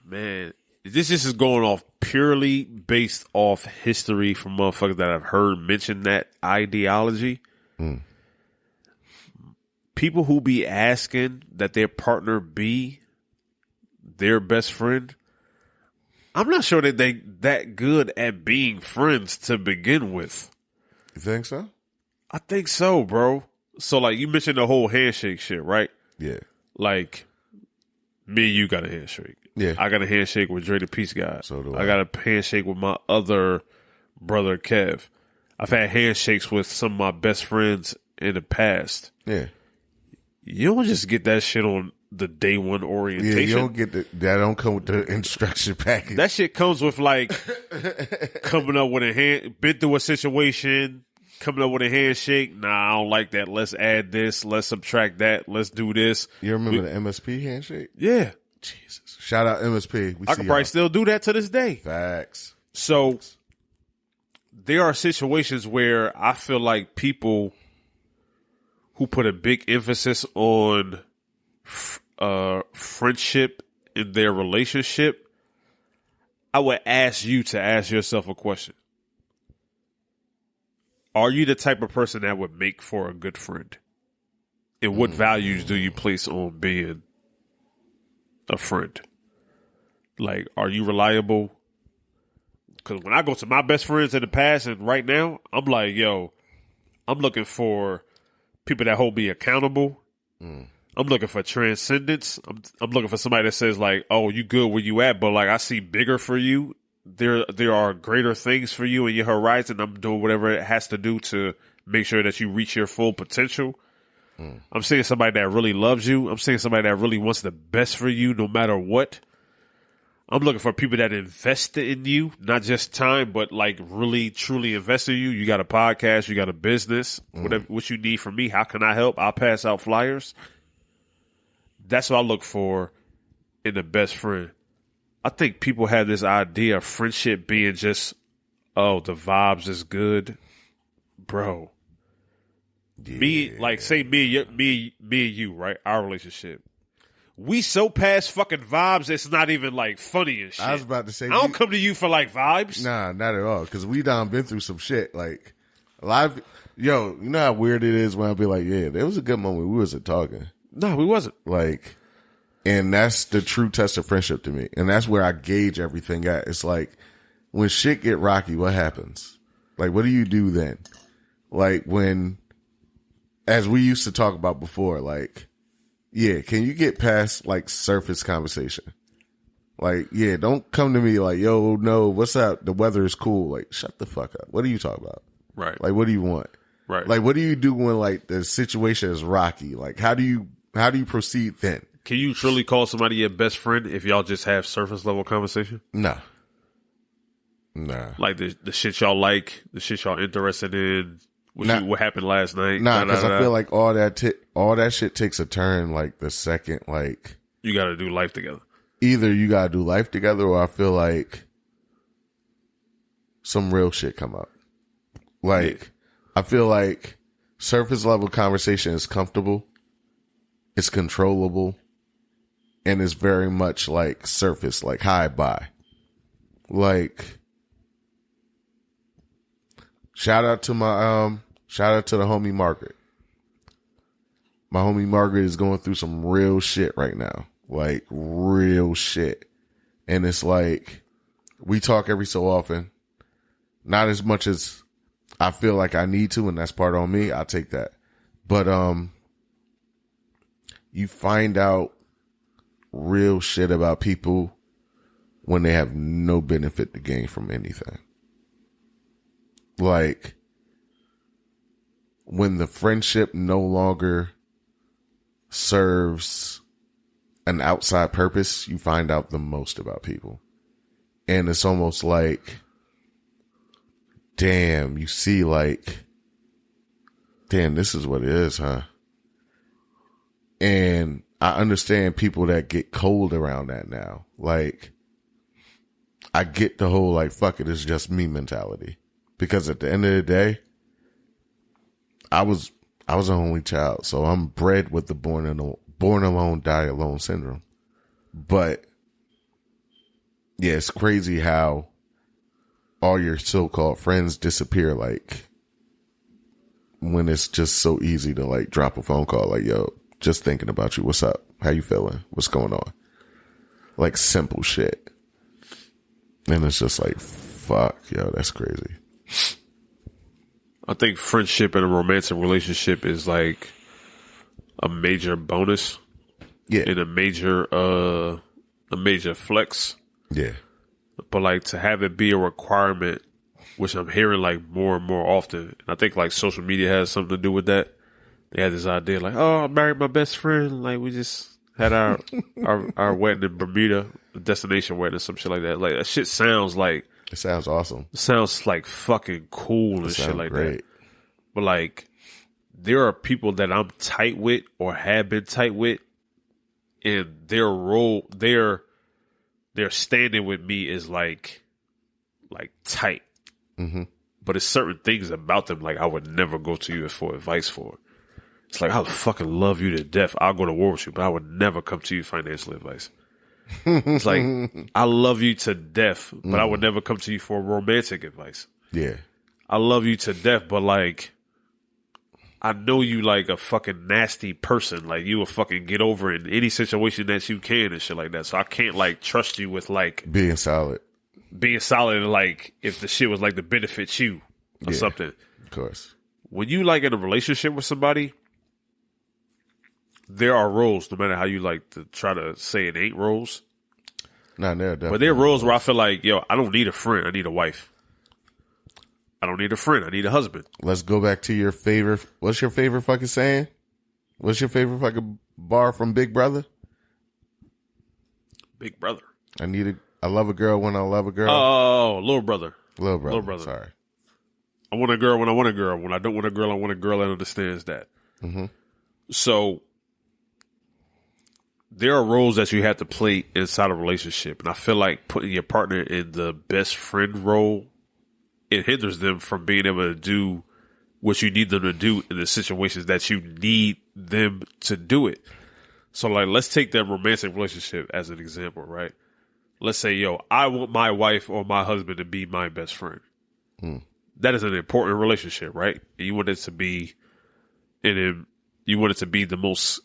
Man, this just is going off purely based off history from motherfuckers that I've heard mention that ideology. People who be asking that their partner be their best friend, I'm not sure that they that good at being friends to begin with. You think so? I think so, bro. So, like, you mentioned the whole handshake shit, right? Yeah. Like, me and you got a handshake. Yeah. I got a handshake with Dre the Peace Guy. So do I got a handshake with my other brother, Kev. I've had handshakes with some of my best friends in the past. Yeah. You don't just get that shit on the day one orientation. Yeah, you don't get that don't come with the instruction package. That shit comes with like coming up with a hand, been through a situation, coming up with a handshake. Nah, I don't like that. Let's add this. Let's subtract that. Let's do this. You remember the MSP handshake? Yeah. Jesus. Shout out MSP. I could probably still do that to this day. Facts. So there are situations where I feel like people who put a big emphasis on friendship in their relationship, I would ask you to ask yourself a question. Are you the type of person that would make for a good friend? And what values do you place on being a friend? Like, are you reliable? Because when I go to my best friends in the past and right now, I'm like, yo, I'm looking for people that hold me accountable. I'm looking for transcendence. I'm looking for somebody that says like, oh, you good where you at, but like I see bigger for you. There are greater things for you in your horizon. I'm doing whatever it has to do to make sure that you reach your full potential. I'm seeing somebody that really loves you. I'm seeing somebody that really wants the best for you no matter what. I'm looking for people that invest in you, not just time, but like really, truly invest in you. You got a podcast, you got a business, whatever, what you need from me. How can I help? I'll pass out flyers. That's what I look for in the best friend. I think people have this idea of friendship being just, oh, the vibes is good. Bro. Yeah. Me, like, say me and you, right? Our relationship. We so past fucking vibes, it's not even like funny and shit. I was about to say, I don't come to you for like vibes. Nah, not at all. Because we done been through some shit. Like, a lot of, yo, you know how weird it is when I be like, yeah, there was a good moment we wasn't talking. No, we wasn't. Like, and that's the true test of friendship to me. And that's where I gauge everything at. It's like, when shit get rocky, what happens? Like, what do you do then? Like, when, as we used to talk about before, like, yeah, can you get past like surface conversation? Like, yeah, don't come to me like, yo, no, what's up? The weather is cool. Like, shut the fuck up. What are you talking about? Right. Like, what do you want? Right. Like, what do you do when like the situation is rocky? Like, how do you proceed then? Can you truly call somebody your best friend if y'all just have surface level conversation? Nah. Like the shit y'all like, the shit y'all interested in, what happened last night. Nah, because I feel like all that shit takes a turn. Like the second, like you got to do life together. Either you got to do life together, or I feel like some real shit come up. Like I feel like surface level conversation is comfortable, it's controllable, and it's very much like surface, like hi, bye. Like, shout out to the homie Margaret. My homie Margaret is going through some real shit right now. Like real shit. And it's like, we talk every so often. Not as much as I feel like I need to, and that's part on me. I'll take that. But you find out real shit about people when they have no benefit to gain from anything. Like, when the friendship no longer serves an outside purpose, you find out the most about people. And it's almost like, damn, you see like, damn, this is what it is, huh? And I understand people that get cold around that now. Like, I get the whole like, fuck it, it's just me mentality. Because at the end of the day, I was an only child, so I'm bred with the born alone, die alone syndrome. But yeah, it's crazy how all your so-called friends disappear, like when it's just so easy to like drop a phone call, like, yo, just thinking about you. What's up? How you feeling? What's going on? Like simple shit. And it's just like, fuck, yo, that's crazy. I think friendship in a romantic relationship is like a major bonus. Yeah. And a major flex. Yeah. But like to have it be a requirement, which I'm hearing like more and more often. And I think like social media has something to do with that. They had this idea like, oh, I married my best friend. Like we just had our wedding in Bermuda, a destination wedding or some shit like that. Like that shit sounds like, it sounds awesome. It sounds like fucking cool and shit like that. But like, there are people that I'm tight with or have been tight with, and their standing with me is like tight. Mm-hmm. But it's certain things about them like I would never go to you for advice for. It's like I fucking love you to death. I'll go to war with you, but I would never come to you financial advice. It's like, I love you to death, but I would never come to you for romantic advice. Yeah. I love you to death, but like, I know you like a fucking nasty person. Like, you will fucking get over in any situation that you can and shit like that. So I can't like trust you with like being solid and like if the shit was like to benefit you or something. Of course. When you like in a relationship with somebody, there are roles, no matter how you like to try to say it ain't roles. Nah, definitely. But there are roles where I feel like, yo, I don't need a friend. I need a wife. I don't need a friend. I need a husband. Let's go back to your favorite. What's your favorite fucking saying? What's your favorite fucking bar from Big Brother? Big Brother. I love a girl when I love a girl. Oh, little brother. Little brother. Sorry. I want a girl when I want a girl. When I don't want a girl, I want a girl that understands that. Mm-hmm. So there are roles that you have to play inside a relationship. And I feel like putting your partner in the best friend role, it hinders them from being able to do what you need them to do in the situations that you need them to do it. So like, let's take that romantic relationship as an example, right? Let's say, yo, I want my wife or my husband to be my best friend. That is an important relationship, right? And you want it to be, you want it to be the most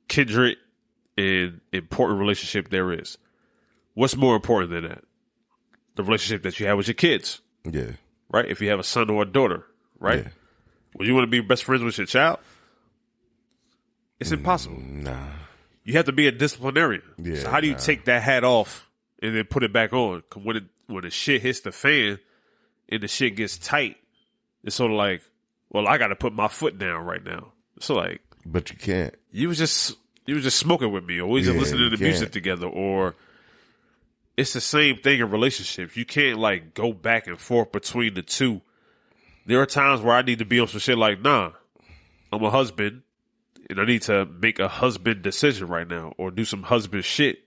kindred and important relationship there is. What's more important than that? The relationship that you have with your kids. Yeah. Right? If you have a son or a daughter, right? Yeah. Would you want to be best friends with your child? It's impossible. Nah. You have to be a disciplinarian. Yeah, so how do you take that hat off and then put it back on? 'Cause when the shit hits the fan and the shit gets tight, it's sort of like, well, I got to put my foot down right now. So like, but you can't. You was just you were just smoking with me, or we just listening to music together, or it's the same thing in relationships. You can't like go back and forth between the two. There are times where I need to be on some shit like, nah, I'm a husband and I need to make a husband decision right now or do some husband shit.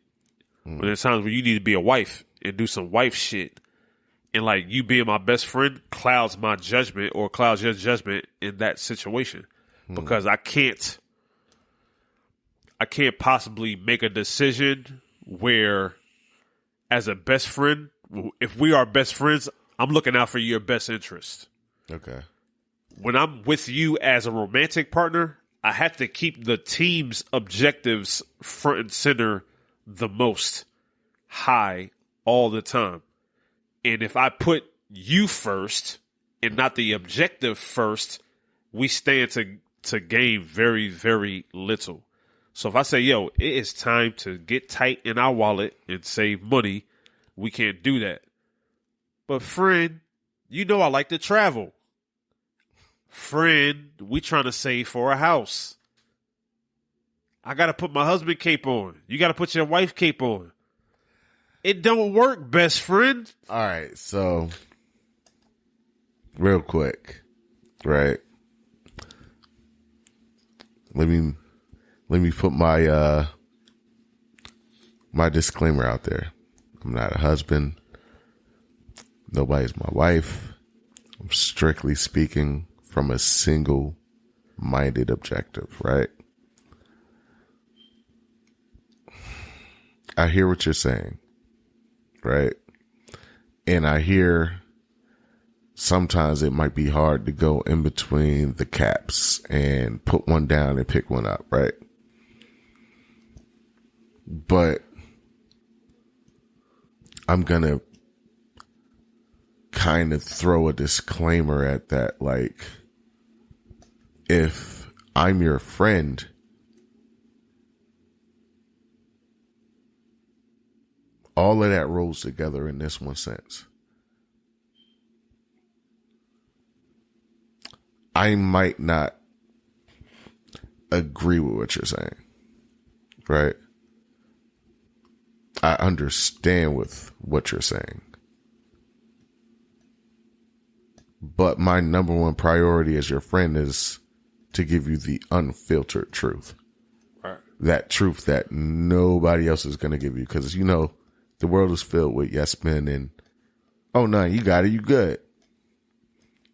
But there's times where you need to be a wife and do some wife shit. And like you being my best friend clouds my judgment or clouds your judgment in that situation. Because I can't possibly make a decision where as a best friend, if we are best friends, I'm looking out for your best interest. Okay. When I'm with you as a romantic partner, I have to keep the team's objectives front and center the most high all the time. And if I put you first and not the objective first, we stand to gain very, very little. So if I say, yo, it is time to get tight in our wallet and save money, we can't do that. But friend, you know I like to travel. Friend, we trying to save for a house. I got to put my husband cape on. You got to put your wife cape on. It don't work, best friend. All right, so real quick, right? Let me put my my disclaimer out there. I'm not a husband. Nobody's my wife. I'm strictly speaking from a single-minded objective, right? I hear what you're saying, right? And I hear sometimes it might be hard to go in between the caps and put one down and pick one up, right? But I'm going to kind of throw a disclaimer at that, like, if I'm your friend, all of that rolls together in this one sense. I might not agree with what you're saying, right? I understand with what you're saying. But my number one priority as your friend is to give you the unfiltered truth. Right. That truth that nobody else is going to give you. Because, you know, the world is filled with yes men and, oh, no, you got it, you good.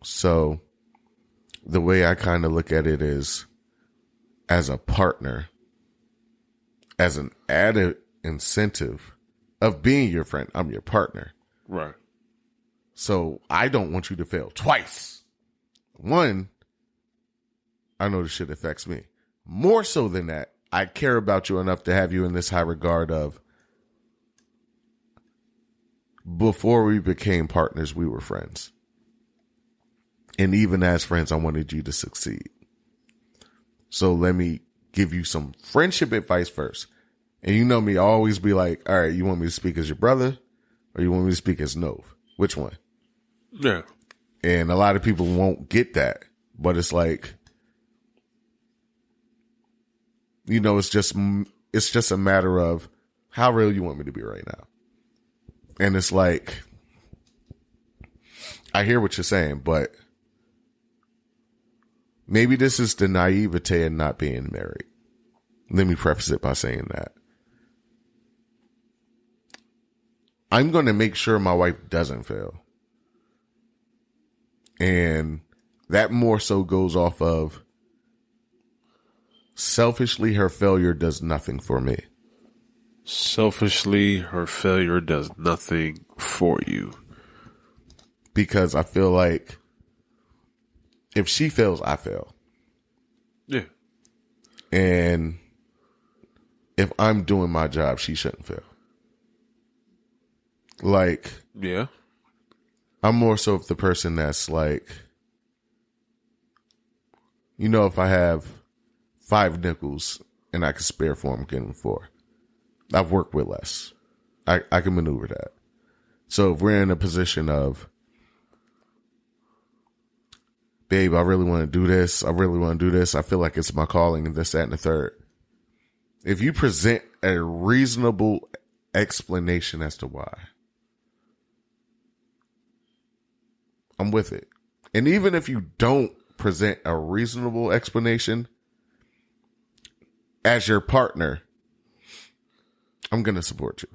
So the way I kind of look at it is as a partner, as an added incentive of being your friend, I'm your partner. Right. So I don't want you to fail twice. One, I know this shit affects me. More so than that, I care about you enough to have you in this high regard of before we became partners, we were friends. And even as friends, I wanted you to succeed. So let me give you some friendship advice first. And you know me, I always be like, all right, you want me to speak as your brother or you want me to speak as Nove? Which one? Yeah. And a lot of people won't get that. But it's like, you know, it's just a matter of how real you want me to be right now. And it's like, I hear what you're saying, but maybe this is the naivete of not being married. Let me preface it by saying that. I'm going to make sure my wife doesn't fail. And that more so goes off of selfishly, her failure does nothing for me. Selfishly, her failure does nothing for you. Because I feel like if she fails, I fail. Yeah. And if I'm doing my job, she shouldn't fail. Like, yeah, I'm more so of the person that's like, you know, if I have 5 nickels and I can spare 4, I'm getting 4. I've worked with less. I can maneuver that. So if we're in a position of, babe, I really want to do this. I really want to do this. I feel like it's my calling and this, that, and the third. If you present a reasonable explanation as to why, I'm with it. And even if you don't present a reasonable explanation as your partner, I'm going to support you.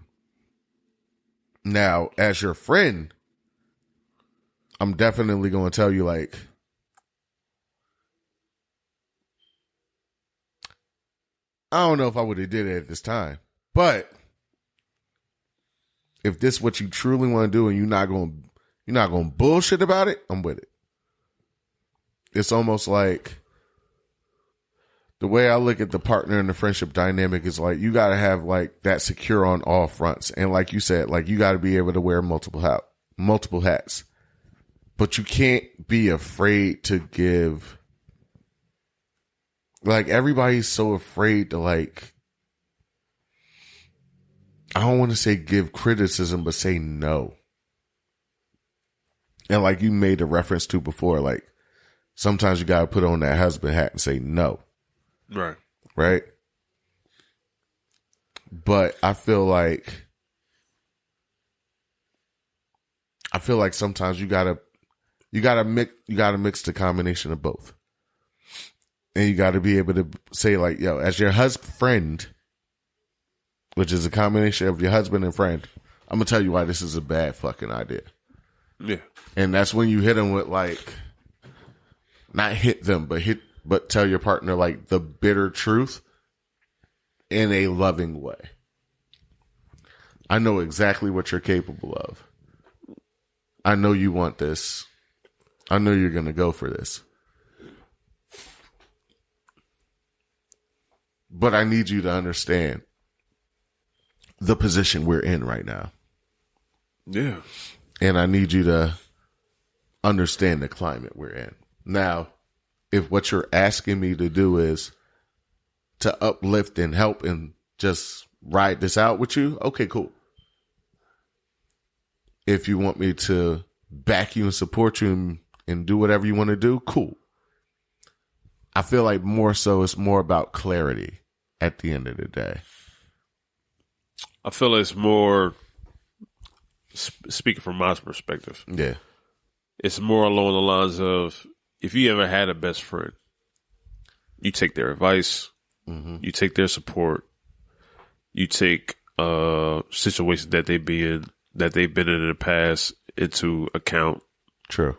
Now, as your friend, I'm definitely going to tell you, like, I don't know if I would have did it at this time, but if this is what you truly want to do and you're not going to bullshit about it, I'm with it. It's almost like the way I look at the partner and the friendship dynamic is like, you got to have like that secure on all fronts. And like you said, like you got to be able to wear multiple hats, but you can't be afraid to give. Like, everybody's so afraid to, like, I don't want to say give criticism, but say no. And like you made a reference to before, like, sometimes you got to put on that husband hat and say no. Right. Right? But I feel like sometimes you gotta mix the combination of both. And you got to be able to say, like, yo, as your husband, which is a combination of your husband and friend, I'm going to tell you why this is a bad fucking idea. Yeah. And that's when you hit them with, like, not hit them, but tell your partner, like, the bitter truth in a loving way. I know exactly what you're capable of. I know you want this. I know you're going to go for this. But I need you to understand the position we're in right now. Yeah. And I need you to understand the climate we're in. Now, if what you're asking me to do is to uplift and help and just ride this out with you, okay, cool. If you want me to back you and support you and do whatever you want to do, cool. I feel like more so it's more about clarity at the end of the day. I feel it's more, speaking from my perspective, Yeah. it's more along the lines of, if you ever had a best friend, you take their advice, you take their support, you take situations that they've been in the past into account. True.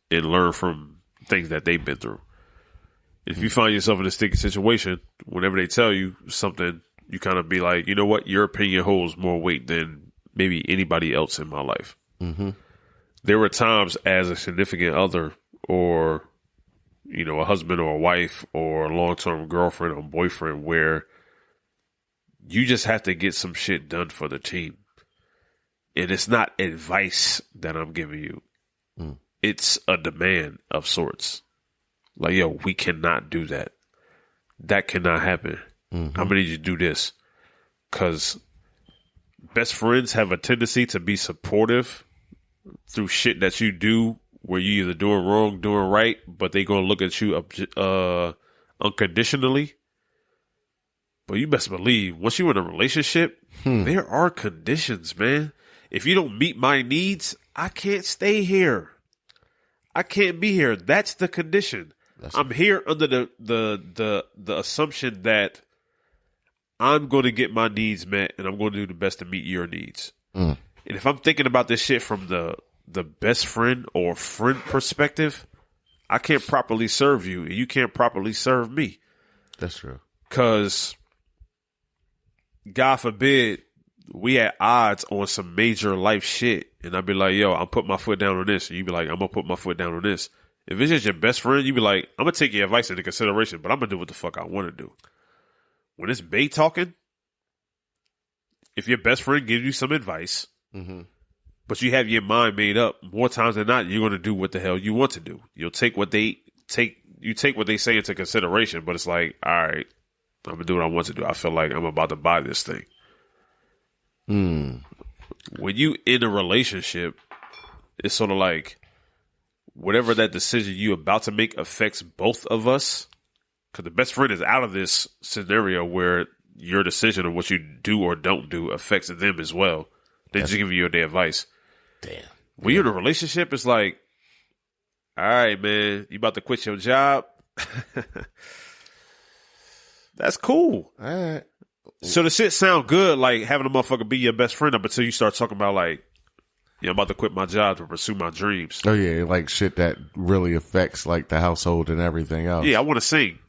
And learn from things that they've been through. If you find yourself in a sticky situation, whenever they tell you something, you kind of be like, you know what? Your opinion holds more weight than maybe anybody else in my life. Mm-hmm. There were times as a significant other or, you know, a husband or a wife or a long-term girlfriend or boyfriend where you just have to get some shit done for the team. And it's not advice that I'm giving you. It's a demand of sorts. Like, yo, we cannot do that. That cannot happen. I'm going to need you to do this. Because best friends have a tendency to be supportive through shit that you do where you either doing wrong, doing right, but they going to look at you unconditionally. But you best believe, once you're in a relationship, there are conditions, man. If you don't meet my needs, I can't stay here. I can't be here. That's the condition. I'm here under the assumption that I'm going to get my needs met and I'm going to do the best to meet your needs. And if I'm thinking about this shit from the best friend or friend perspective, I can't properly serve you and you can't properly serve me. That's true. Because, God forbid, we at odds on some major life shit. And I'd be like, yo, I'll put my foot down on this. And you'd be like, I'm going to put my foot down on this. If it's just your best friend, you'd be like, I'm going to take your advice into consideration, but I'm going to do what the fuck I want to do. When it's Bae talking, if your best friend gives you some advice, but you have your mind made up, more times than not, you're going to do what the hell you want to do. You'll take what they say into consideration, but it's like, all right, I'm going to do what I want to do. I feel like I'm about to buy this thing. When you in a relationship, it's sort of like whatever that decision you about to make affects both of us. Because the best friend is out of this scenario where your decision of what you do or don't do affects them as well. They just give you their advice. Damn. When you're in a relationship, it's like, all right, man, you about to quit your job? That's cool. All right. So the shit sound good, like having a motherfucker be your best friend up until you start talking about like, I'm about to quit my job to pursue my dreams. Oh yeah, like shit that really affects like the household and everything else. Yeah, I want to sing.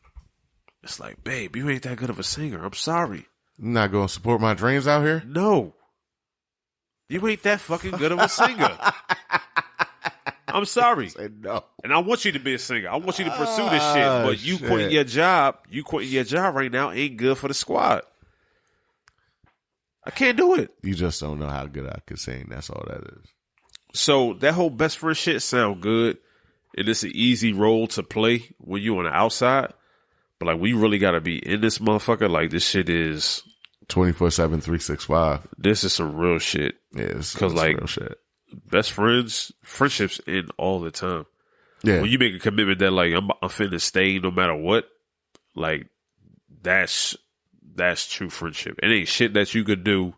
It's like, babe, you ain't that good of a singer. I'm sorry. You're not going to support my dreams out here? No. You ain't that fucking good of a singer. I'm sorry. Say no. And I want you to be a singer. I want you to pursue this shit. But you quitting your job, right now ain't good for the squad. I can't do it. You just don't know how good I could sing. That's all that is. So that whole best friend shit sound good. And it's an easy role to play when you on the outside. But like, we really got to be in this motherfucker. Like, this shit is 24/7, 365. This is some real shit. Yeah, it's like real shit. Best friendships end all the time. Yeah, when you make a commitment that like I'm finna stay no matter what, like that's true friendship. It ain't shit that you could do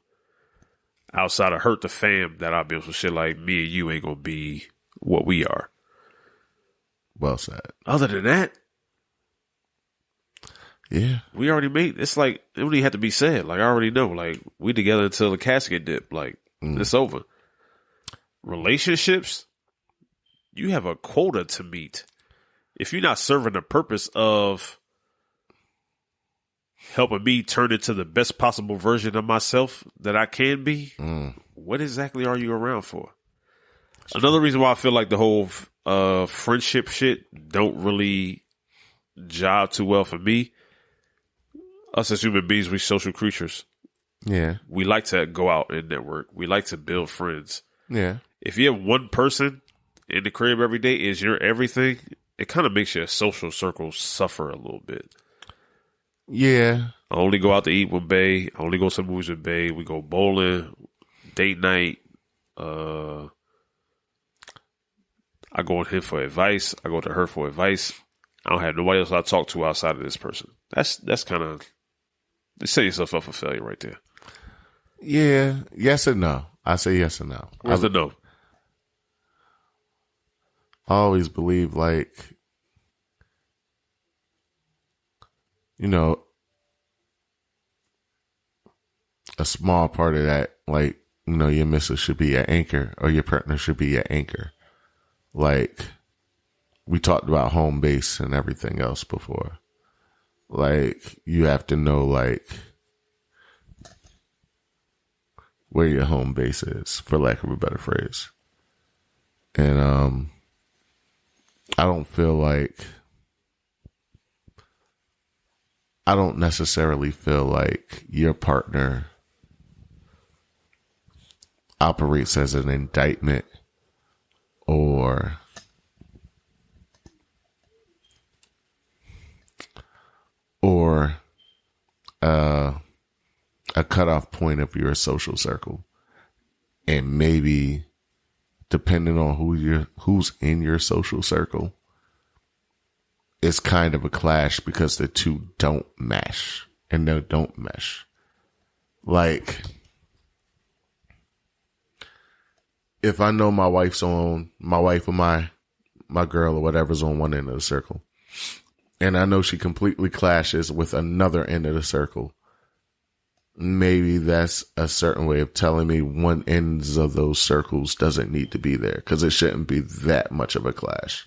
outside of hurt the fam that I'll be on some shit like me and you ain't gonna be what we are. Well said. Other than that. Yeah. We already made, it's like, it don't even have to be said. Like, I already know. Like, we together until the casket dip. Like, it's over. Relationships, you have a quota to meet. If you're not serving the purpose of helping me turn into the best possible version of myself that I can be, what exactly are you around for? Another reason why I feel like the whole friendship shit don't really jive too well for me. Us as human beings, we social creatures. Yeah. We like to go out and network. We like to build friends. Yeah. If you have one person in the crib every day is your everything, it kind of makes your social circle suffer a little bit. Yeah. I only go out to eat with Bae. I only go to movies with Bae. We go bowling, date night. I go to him for advice. I go to her for advice. I don't have nobody else I talk to outside of this person. That's kind of, you set yourself up for failure right there. Yeah. Yes and no. I say yes and no. Where's the no? I always believe, like, you know, a small part of that, like, you know, your missus should be your anchor or your partner should be your anchor. Like, we talked about home base and everything else before. Like, you have to know, like, where your home base is, for lack of a better phrase. And I don't necessarily feel like your partner operates as an indictment or a cutoff point of your social circle. And maybe depending on who's in your social circle, it's kind of a clash because the two don't mesh and they don't mesh. Like, if I know my wife or my girl or whatever's on one end of the circle, and I know she completely clashes with another end of the circle, maybe that's a certain way of telling me one ends of those circles doesn't need to be there because it shouldn't be that much of a clash.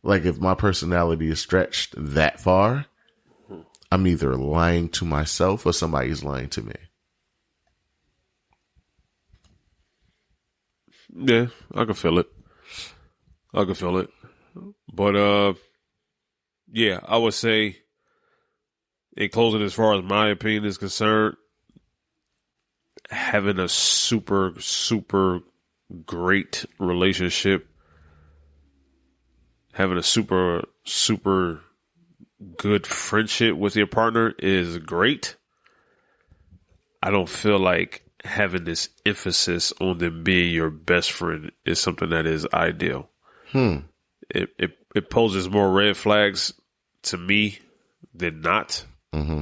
Like, if my personality is stretched that far, I'm either lying to myself or somebody's lying to me. Yeah, I can feel it. But, yeah, I would say, in closing, as far as my opinion is concerned, having a super, super great relationship, having a super, super good friendship with your partner is great. I don't feel like having this emphasis on them being your best friend is something that is ideal. It poses more red flags to me than not. Mm-hmm.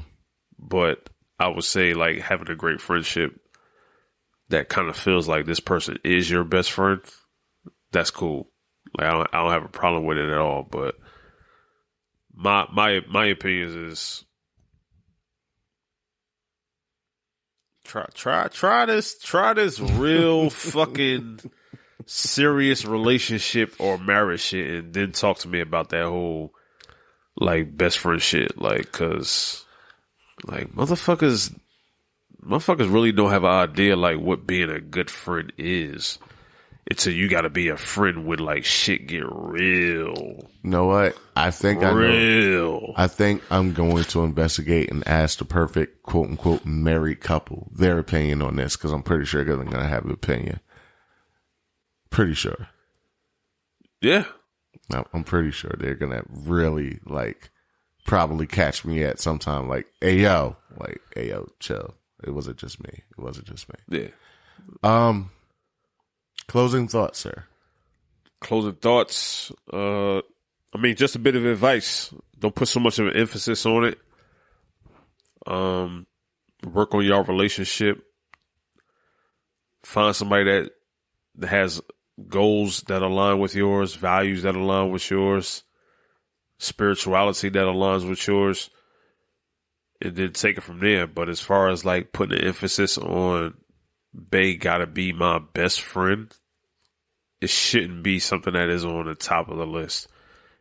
But I would say like having a great friendship that kind of feels like this person is your best friend. That's cool. Like I don't have a problem with it at all. But my opinion is try this real fucking serious relationship or marriage shit, and then talk to me about that whole like best friend shit. Like, cause like motherfuckers really don't have an idea like what being a good friend is until you got to be a friend when like shit get real. You know what? I think I think I'm going to investigate and ask the perfect quote unquote married couple their opinion on this, because I'm pretty sure they're going to have an opinion. Pretty sure. Yeah. I'm pretty sure they're going to really like probably catch me at some time like, hey yo, chill. It wasn't just me. Yeah. Closing thoughts, sir. Closing thoughts. I mean, just a bit of advice. Don't put so much of an emphasis on it. Work on your relationship. Find somebody that has goals that align with yours, values that align with yours, spirituality that aligns with yours, and then take it from there. But as far as like putting an emphasis on Bae gotta be my best friend, it shouldn't be something that is on the top of the list.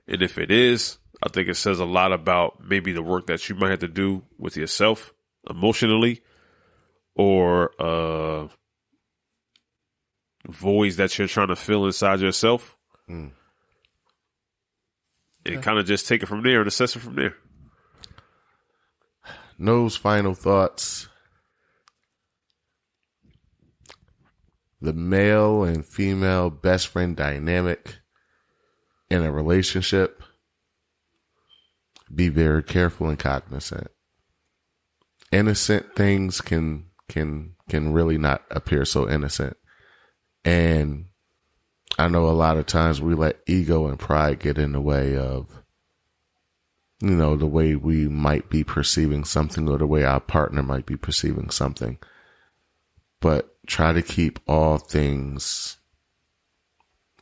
And if it is, I think it says a lot about maybe the work that you might have to do with yourself emotionally, or voids that you're trying to fill inside yourself. And kind of just take it from there and assess it from there. No's final thoughts. The male and female best friend dynamic in a relationship. Be very careful and cognizant. Innocent things can really not appear so innocent. And I know a lot of times we let ego and pride get in the way of, you know, the way we might be perceiving something or the way our partner might be perceiving something. But try to keep all things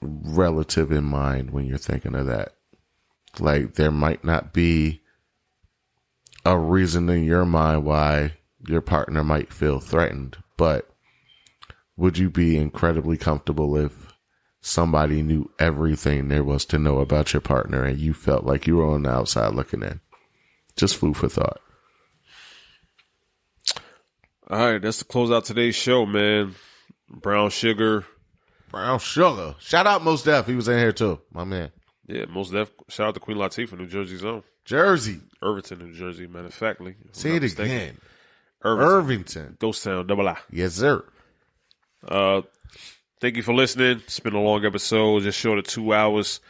relative in mind when you're thinking of that. Like, there might not be a reason in your mind why your partner might feel threatened, but would you be incredibly comfortable if somebody knew everything there was to know about your partner and you felt like you were on the outside looking in? Just food for thought. All right, that's to close out today's show, man. Brown Sugar. Shout out Mos Def. He was in here too, my man. Yeah, Mos Def. Shout out to Queen Latifah, New Jersey's own. Irvington, New Jersey, matter of factly. Say it again. Irvington. Ghost Town, double I. Yes, sir. Thank you for listening. It's been a long episode, just short of 2 hours.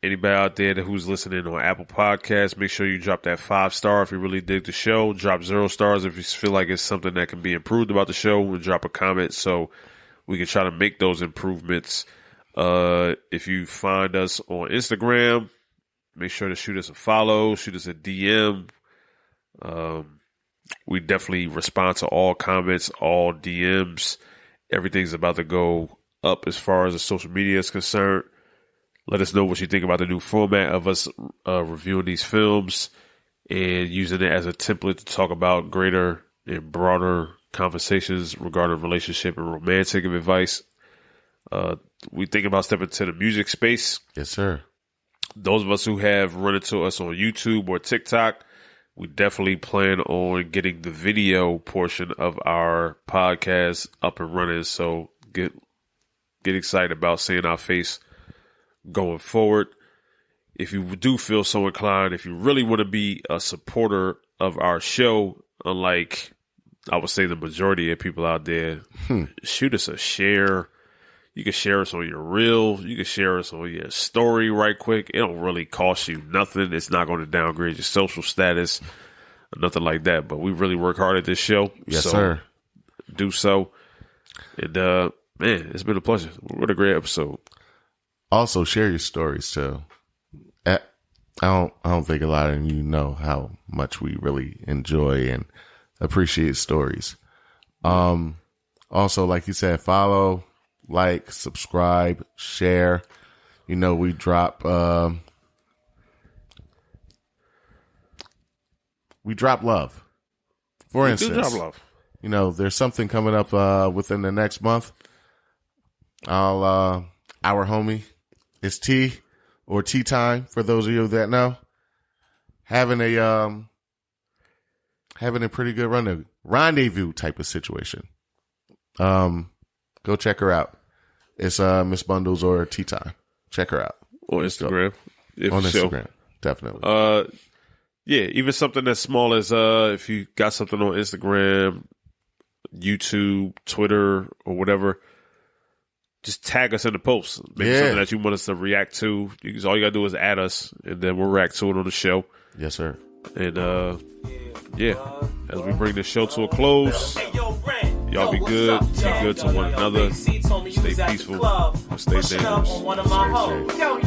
Anybody out there who's listening on Apple Podcasts, make sure you drop that 5-star if you really dig the show. Drop 0 stars if you feel like it's something that can be improved about the show. And drop a comment so we can try to make those improvements. If you find us on Instagram, make sure to shoot us a follow, shoot us a DM. We definitely respond to all comments, all DMs. Everything's about to go up as far as the social media is concerned. Let us know what you think about the new format of us reviewing these films and using it as a template to talk about greater and broader conversations regarding relationship and romantic advice. We think about stepping into the music space. Yes, sir. Those of us who have run into us on YouTube or TikTok, we definitely plan on getting the video portion of our podcast up and running. So get excited about seeing our face going forward. If you do feel so inclined, if you really want to be a supporter of our show, unlike I would say the majority of people out there, shoot us a share. You can share us on your reel. You can share us on your story right quick. It don't really cost you nothing. It's not going to downgrade your social status or nothing like that. But we really work hard at this show. Yes, sir. Do so. And, man, it's been a pleasure. What a great episode. Also, share your stories, too. I don't think a lot of you know how much we really enjoy and appreciate stories. Also, like you said, follow, like, subscribe, share. You know, we drop love. For instance, do drop love. You know, there's something coming up within the next month. Our homie, it's tea or tea time for those of you that know. Having a pretty good rendezvous type of situation. Go check her out. It's Miss Bundles or Tea Time. Check her out On Instagram. on Instagram, definitely. Yeah, even something as small as if you got something on Instagram, YouTube, Twitter, or whatever, just tag us in the post. Maybe something that you want us to react to. All you gotta do is add us, and then we'll react to it on the show. Yes, sir. And yeah, as we bring this show to a close, y'all be good to one another, stay peaceful, and stay dangerous. Yo, Londa? Yeah,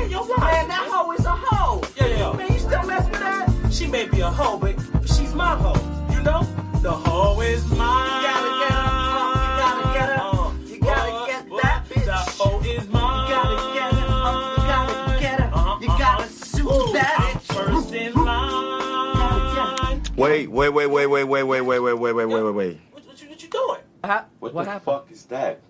yo, Londa. Man, that hoe is a hoe. Yeah. Man, you still mess with that? She may be a hoe, but she's my hoe. You know? The hoe is mine. You gotta get her. You gotta get that bitch. The hoe is mine. You gotta get her. You gotta get her. You gotta sue that bitch. First in line. Wait. What you doing? What the fuck is that?